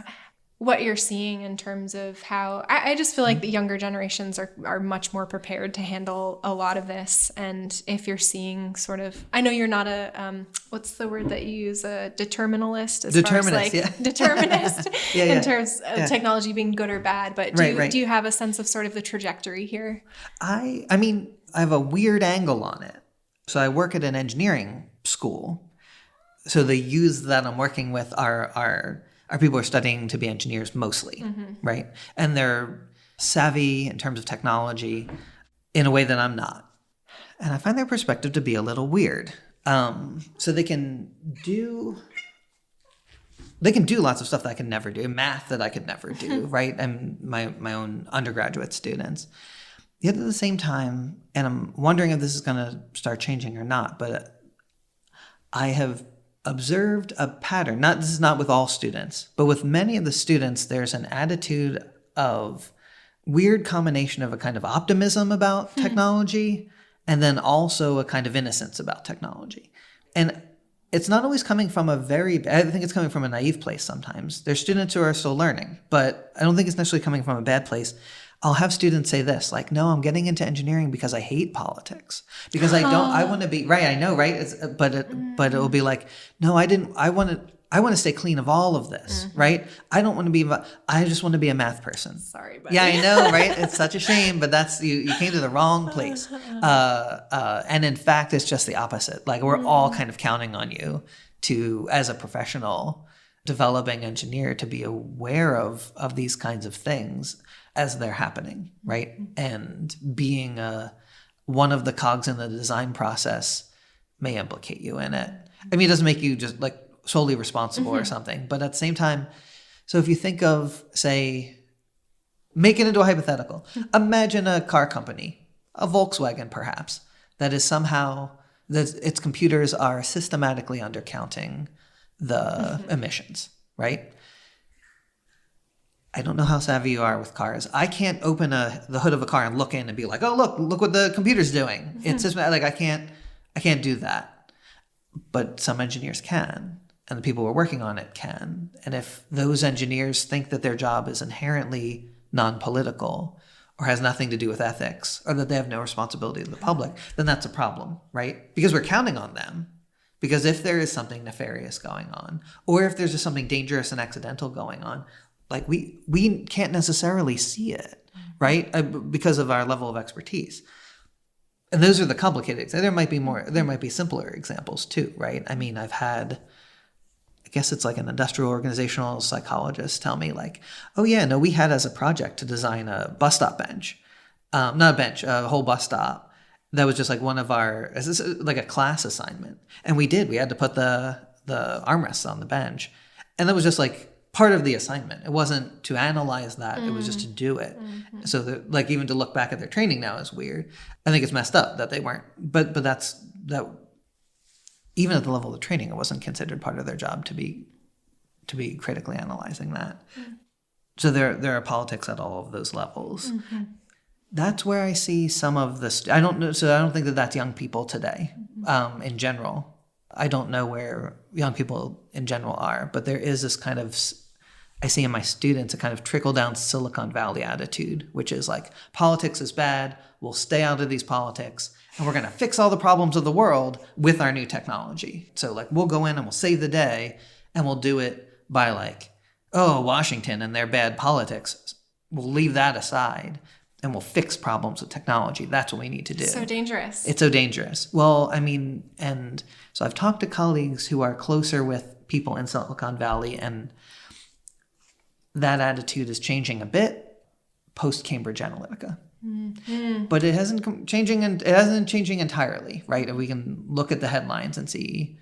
what you're seeing in terms of how I just feel like the younger generations are much more prepared to handle a lot of this. And if you're seeing sort of, I know you're not a, what's the word that you use, a determinalist? Determinist in terms of technology being good or bad. But do you have a sense of sort of the trajectory here? I mean, I have a weird angle on it. So I work at an engineering school. So the youths that I'm working with are people who are studying to be engineers mostly, right? And they're savvy in terms of technology in a way that I'm not. And I find their perspective to be a little weird. So they can do lots of stuff that I could never do, math that I could never do, right? And my own undergraduate students. Yet at the same time, and I'm wondering if this is going to start changing or not, but I have observed a pattern. This is not with all students, but with many of the students, there's an attitude of weird combination of a kind of optimism about technology and then also a kind of innocence about technology. And it's not always coming from I think it's coming from a naive place sometimes. There's students who are still learning, but I don't think it's necessarily coming from a bad place. I'll have students say this, like, no, I'm getting into engineering because I hate politics. Because I want to be, right, I know, right? But it'll be like, no, I want to stay clean of all of this, right? I don't want to be, I just want to be a math person. Sorry, buddy. Yeah, I know, right? It's such a shame, but you came to the wrong place. And in fact, it's just the opposite. Like, we're all kind of counting on you to, as a professional developing engineer, to be aware of these kinds of things as they're happening, right? And being one of the cogs in the design process may implicate you in it. I mean, it doesn't make you just like solely responsible or something, but at the same time, so if you think of, say, make it into a hypothetical. Imagine a car company, a Volkswagen perhaps, that is somehow, its computers are systematically undercounting the emissions, right? I don't know how savvy you are with cars. I can't open the hood of a car and look in and be like, oh, look what the computer's doing. It's just like, I can't do that. But some engineers can. and the people who are working on it can. And if those engineers think that their job is inherently non-political or has nothing to do with ethics, or that they have no responsibility to the public, then that's a problem, right? Because we're counting on them. Because if there is something nefarious going on, or if there's just something dangerous and accidental going on, like we can't necessarily see it, right? Because of our level of expertise. And those are the complicated. There might be simpler examples too, right? I mean, I've had, I guess it's like an industrial organizational psychologist tell me like, oh yeah, no, we had as a project to design a bus stop bench. Not a bench, a whole bus stop. That was just like one of our, like a class assignment. And we had to put the armrests on the bench. And that was just like part of the assignment. It wasn't to analyze that. It was just to do it. Mm-hmm. So like even to look back at their training now is weird. I think it's messed up that they weren't, but that even at the level of training, it wasn't considered part of their job to be critically analyzing that. Mm-hmm. So there are politics at all of those levels. Mm-hmm. That's where I see some of this. I don't know. So I don't think that that's young people today, in general. I don't know where young people in general are, but there is this kind of, I see in my students, a kind of trickle down Silicon Valley attitude, which is like, politics is bad. We'll stay out of these politics and we're going to fix all the problems of the world with our new technology. So like, we'll go in and we'll save the day, and we'll do it by like, oh, Washington and their bad politics. We'll leave that aside. And we'll fix problems with technology. That's what we need to do. So dangerous. It's so dangerous. Well, I mean, and so I've talked to colleagues who are closer with people in Silicon Valley, and that attitude is changing a bit post-Cambridge Analytica. Mm-hmm. But it hasn't changing entirely, right? We can look at the headlines and see,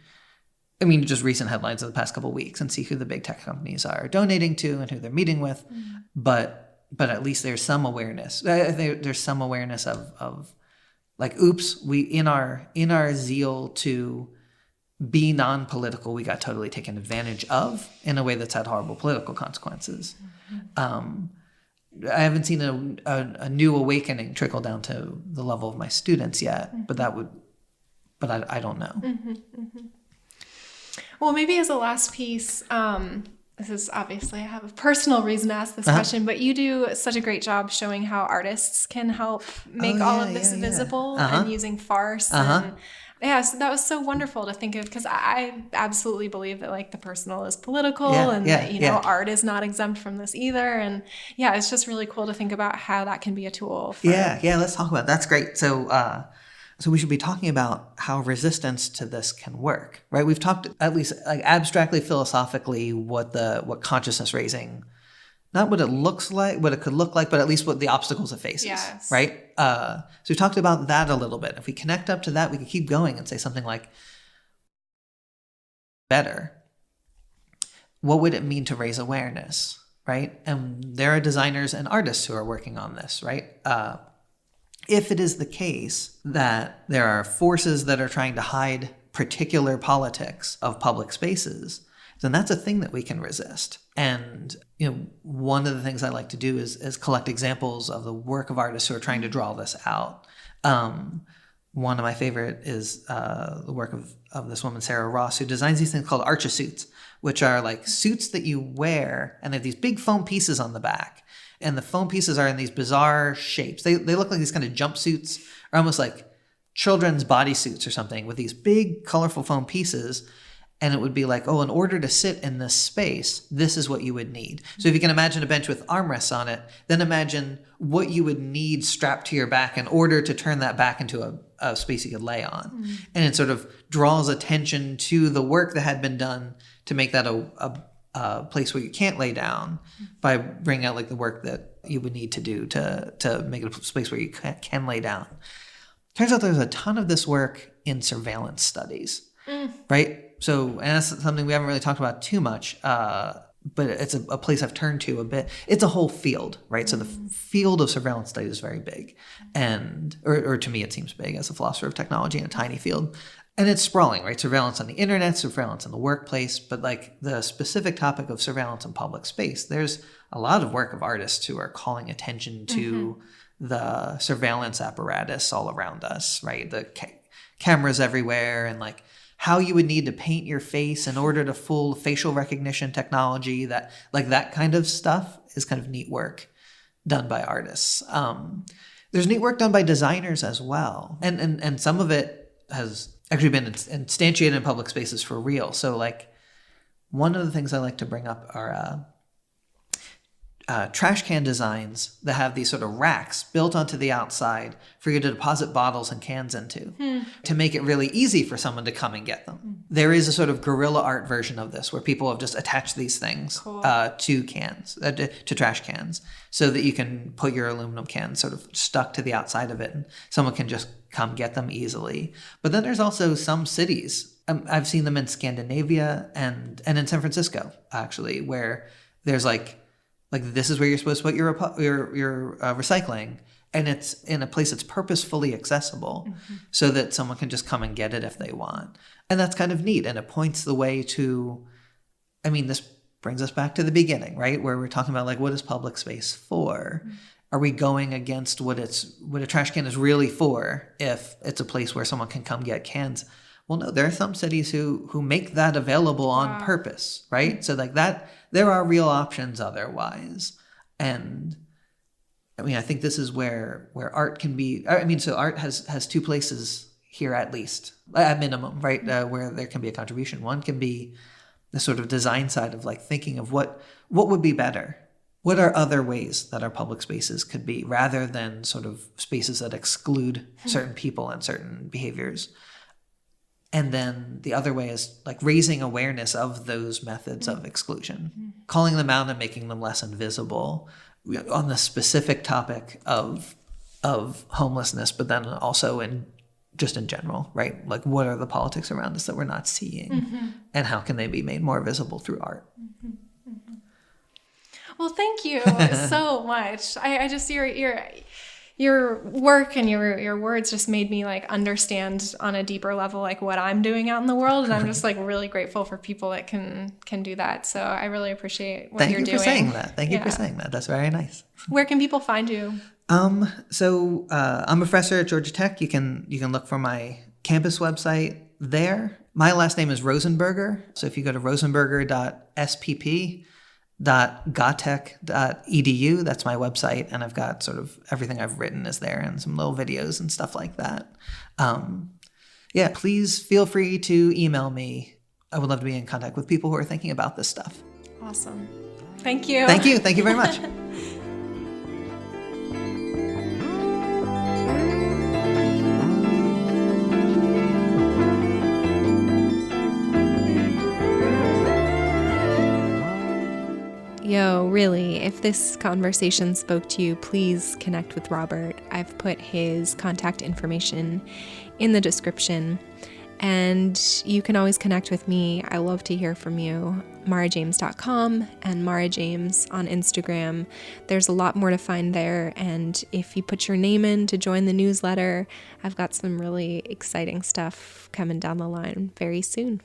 I mean, just recent headlines of the past couple of weeks, and see who the big tech companies are donating to and who they're meeting with. Mm-hmm. But at least there's some awareness. There's some awareness of like, oops, we in our zeal to be non-political, we got totally taken advantage of in a way that's had horrible political consequences. Mm-hmm. I haven't seen a new awakening trickle down to the level of my students yet, mm-hmm. but I don't know. Mm-hmm. Mm-hmm. Well, maybe as a last piece, this is obviously, I have a personal reason to ask this question, but you do such a great job showing how artists can help make all of this visible and using farce. And so that was so wonderful to think of, because I absolutely believe that like the personal is political, and that, you know, art is not exempt from this either. And it's just really cool to think about how that can be a tool. Let's talk about it. That's great. So we should be talking about how resistance to this can work, right? We've talked at least like abstractly, philosophically, what consciousness raising, not what it looks like, what it could look like, but at least what the obstacles it faces, right? So we talked about that a little bit. If we connect up to that, we can keep going and say something like, better. What would it mean to raise awareness, right? And there are designers and artists who are working on this, right? If it is the case that there are forces that are trying to hide particular politics of public spaces, then that's a thing that we can resist. And, you know, one of the things I like to do is collect examples of the work of artists who are trying to draw this out. One of my favorite is the work of this woman, Sarah Ross, who designs these things called arch-a-suits, which are like suits that you wear, and they have these big foam pieces on the back. And the foam pieces are in these bizarre shapes. They look like these kind of jumpsuits, or almost like children's bodysuits or something, with these big colorful foam pieces. And it would be like, oh, in order to sit in this space, this is what you would need. So if you can imagine a bench with armrests on it, then imagine what you would need strapped to your back in order to turn that back into a space you could lay on. Mm-hmm. And it sort of draws attention to the work that had been done to make that a place where you can't lay down, by bringing out like the work that you would need to do to make it a space where you can lay down. Turns out there's a ton of this work in surveillance studies, right? So, and that's something we haven't really talked about too much, but it's a place I've turned to a bit. It's a whole field, right? So the field of surveillance studies is very big, and or to me it seems big as a philosopher of technology in a tiny field. And it's sprawling, right? Surveillance on the internet, surveillance in the workplace, but like the specific topic of surveillance in public space, there's a lot of work of artists who are calling attention to the surveillance apparatus all around us, right? The cameras everywhere, and like how you would need to paint your face in order to fool facial recognition technology, that kind of stuff is kind of neat work done by artists. There's neat work done by designers as well. And some of it has actually been instantiated in public spaces for real. So like one of the things I like to bring up are trash can designs that have these sort of racks built onto the outside for you to deposit bottles and cans into to make it really easy for someone to come and get them. There is a sort of guerrilla art version of this where people have just attached these things to cans, to trash cans, so that you can put your aluminum cans sort of stuck to the outside of it and someone can just come get them easily. But then there's also some cities, I've seen them in Scandinavia and in San Francisco, actually, where there's like this is where you're supposed to put your recycling, and it's in a place that's purposefully accessible so that someone can just come and get it if they want. And that's kind of neat, and it points the way to, I mean, this brings us back to the beginning, right? Where we're talking about like, what is public space for? Are we going against what a trash can is really for if it's a place where someone can come get cans? Well, no, there are some cities who make that available on purpose, right? So like that, there are real options otherwise. And I mean, I think this is where art can be, I mean, so art has two places here at least, at minimum, right? Where there can be a contribution. One can be the sort of design side of like thinking of what would be better. What are other ways that our public spaces could be, rather than sort of spaces that exclude certain people and certain behaviors? And then the other way is like raising awareness of those methods of exclusion, calling them out and making them less invisible on the specific topic of homelessness, but then also in general, right? Like what are the politics around us that we're not seeing, and how can they be made more visible through art? Well, thank you so much. I just your work and your words just made me like understand on a deeper level like what I'm doing out in the world, and I'm just like really grateful for people that can do that. So I really appreciate what you're doing. Thank you for saying that. That's very nice. Where can people find you? So I'm a professor at Georgia Tech. You can look for my campus website there. My last name is Rosenberger. So if you go to rosenberger.spp.gatech.edu, that's my website, and I've got sort of everything I've written is there and some little videos and stuff like that. Please feel free to email me. I would love to be in contact with people who are thinking about this stuff. Awesome. Thank you. Thank you very much. Yo, really, if this conversation spoke to you, please connect with Robert. I've put his contact information in the description, and you can always connect with me. I love to hear from you. MauraJames.com and Maura James on Instagram. There's a lot more to find there, and if you put your name in to join the newsletter, I've got some really exciting stuff coming down the line very soon.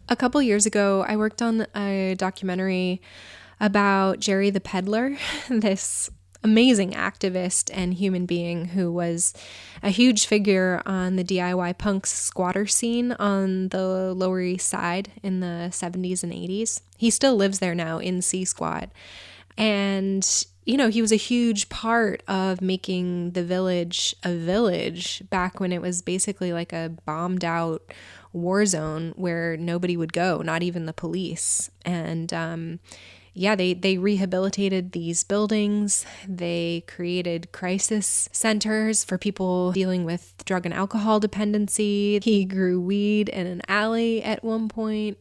A couple years ago, I worked on a documentary about Jerry the Peddler, this amazing activist and human being who was a huge figure on the DIY punks squatter scene on the Lower East Side in the 70s and 80s. He still lives there now in C Squad. And, you know, he was a huge part of making the village a village back when it was basically like a bombed out war zone where nobody would go, not even the police. And they rehabilitated these buildings. They created crisis centers for people dealing with drug and alcohol dependency. He grew weed in an alley at one point,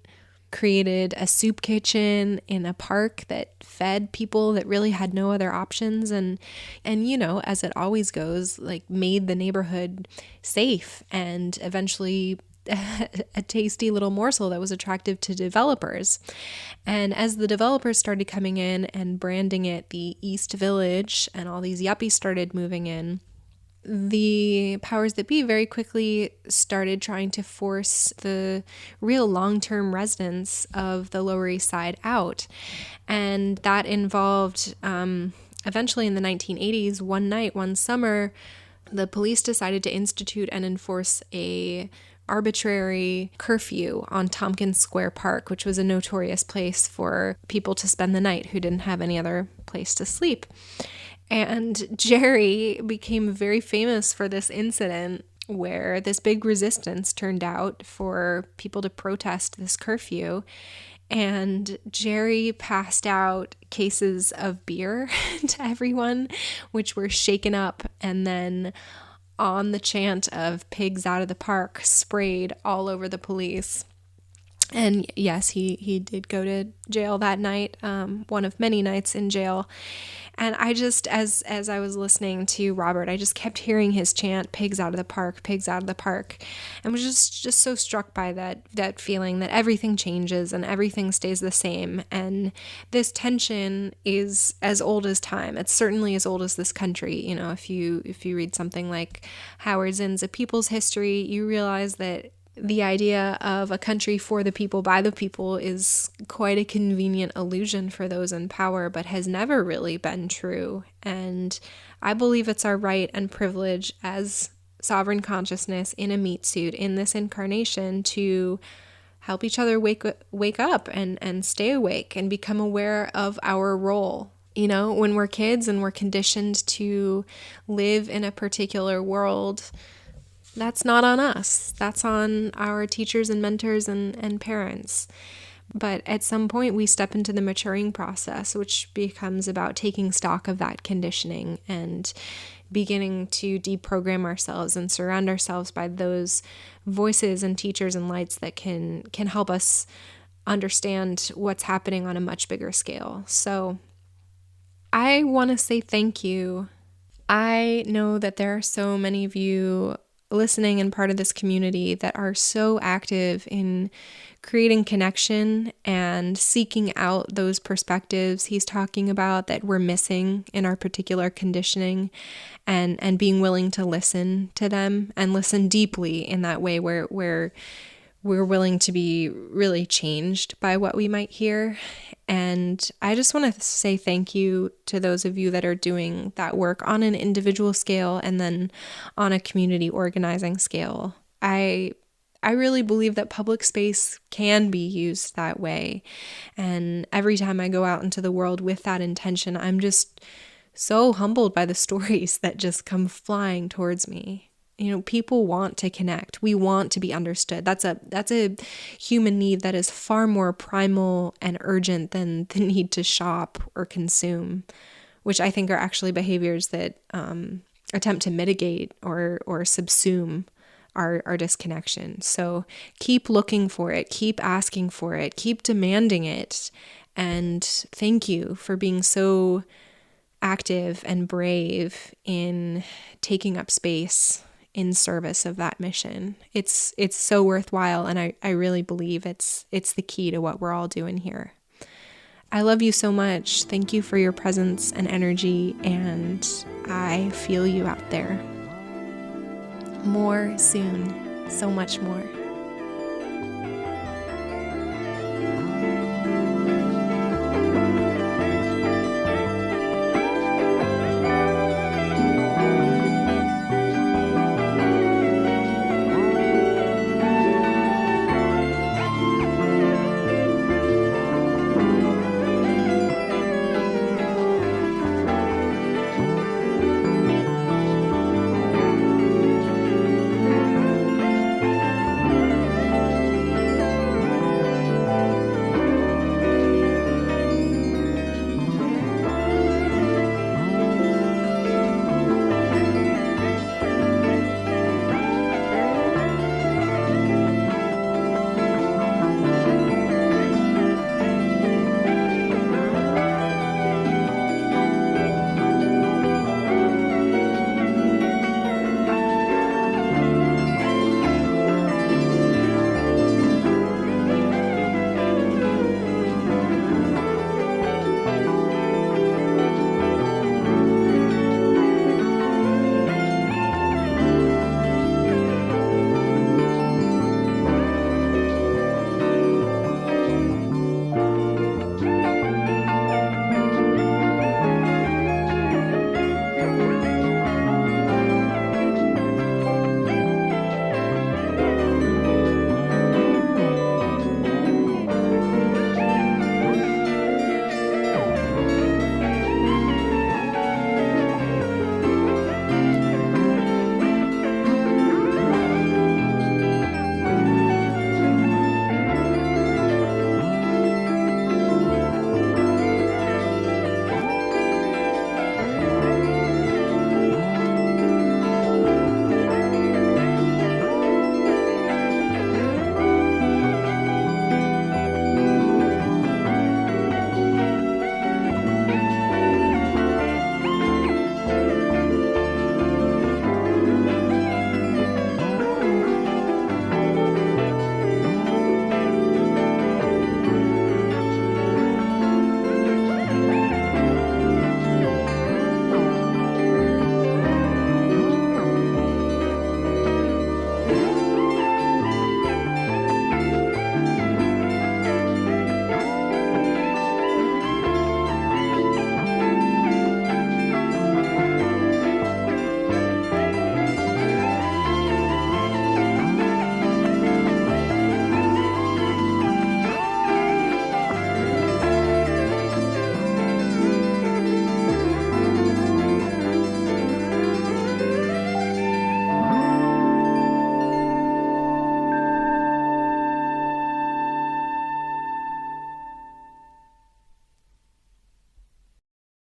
created a soup kitchen in a park that fed people that really had no other options. And you know, as it always goes, like made the neighborhood safe and eventually a tasty little morsel that was attractive to developers. And as the developers started coming in and branding it the East Village, and all these yuppies started moving in, the powers that be very quickly started trying to force the real long-term residents of the Lower East Side out. And that involved, eventually in the 1980s, one summer, the police decided to institute and enforce a arbitrary curfew on Tompkins Square Park, which was a notorious place for people to spend the night who didn't have any other place to sleep. And Jerry became very famous for this incident where this big resistance turned out for people to protest this curfew. And Jerry passed out cases of beer to everyone, which were shaken up and then on the chant of pigs out of the park sprayed all over the police. And yes, he did go to jail that night, one of many nights in jail. And I just, as I was listening to Robert, I just kept hearing his chant, pigs out of the park, pigs out of the park. And was just so struck by that feeling that everything changes and everything stays the same. And this tension is as old as time. It's certainly as old as this country. You know, if you read something like Howard Zinn's A People's History, you realize that the idea of a country for the people, by the people is quite a convenient illusion for those in power, but has never really been true. And I believe it's our right and privilege as sovereign consciousness in a meat suit in this incarnation to help each other wake up and stay awake and become aware of our role. You know, when we're kids and we're conditioned to live in a particular world, that's not on us. That's on our teachers and mentors and parents. But at some point we step into the maturing process, which becomes about taking stock of that conditioning and beginning to deprogram ourselves and surround ourselves by those voices and teachers and lights that can help us understand what's happening on a much bigger scale. So I want to say thank you. I know that there are so many of you listening and part of this community that are so active in creating connection and seeking out those perspectives he's talking about that we're missing in our particular conditioning, and being willing to listen to them and listen deeply in that way where we're willing to be really changed by what we might hear. And I just want to say thank you to those of you that are doing that work on an individual scale and then on a community organizing scale. I really believe that public space can be used that way. And every time I go out into the world with that intention, I'm just so humbled by the stories that just come flying towards me. You know, people want to connect. We want to be understood. That's a human need that is far more primal and urgent than the need to shop or consume, which I think are actually behaviors that attempt to mitigate or subsume our disconnection. So keep looking for it, keep asking for it, keep demanding it. And thank you for being so active and brave in taking up space in service of that mission. It's so worthwhile, and I really believe it's the key to what we're all doing here. I love you so much. Thank you for your presence and energy, and I feel you out there. More soon, so much more.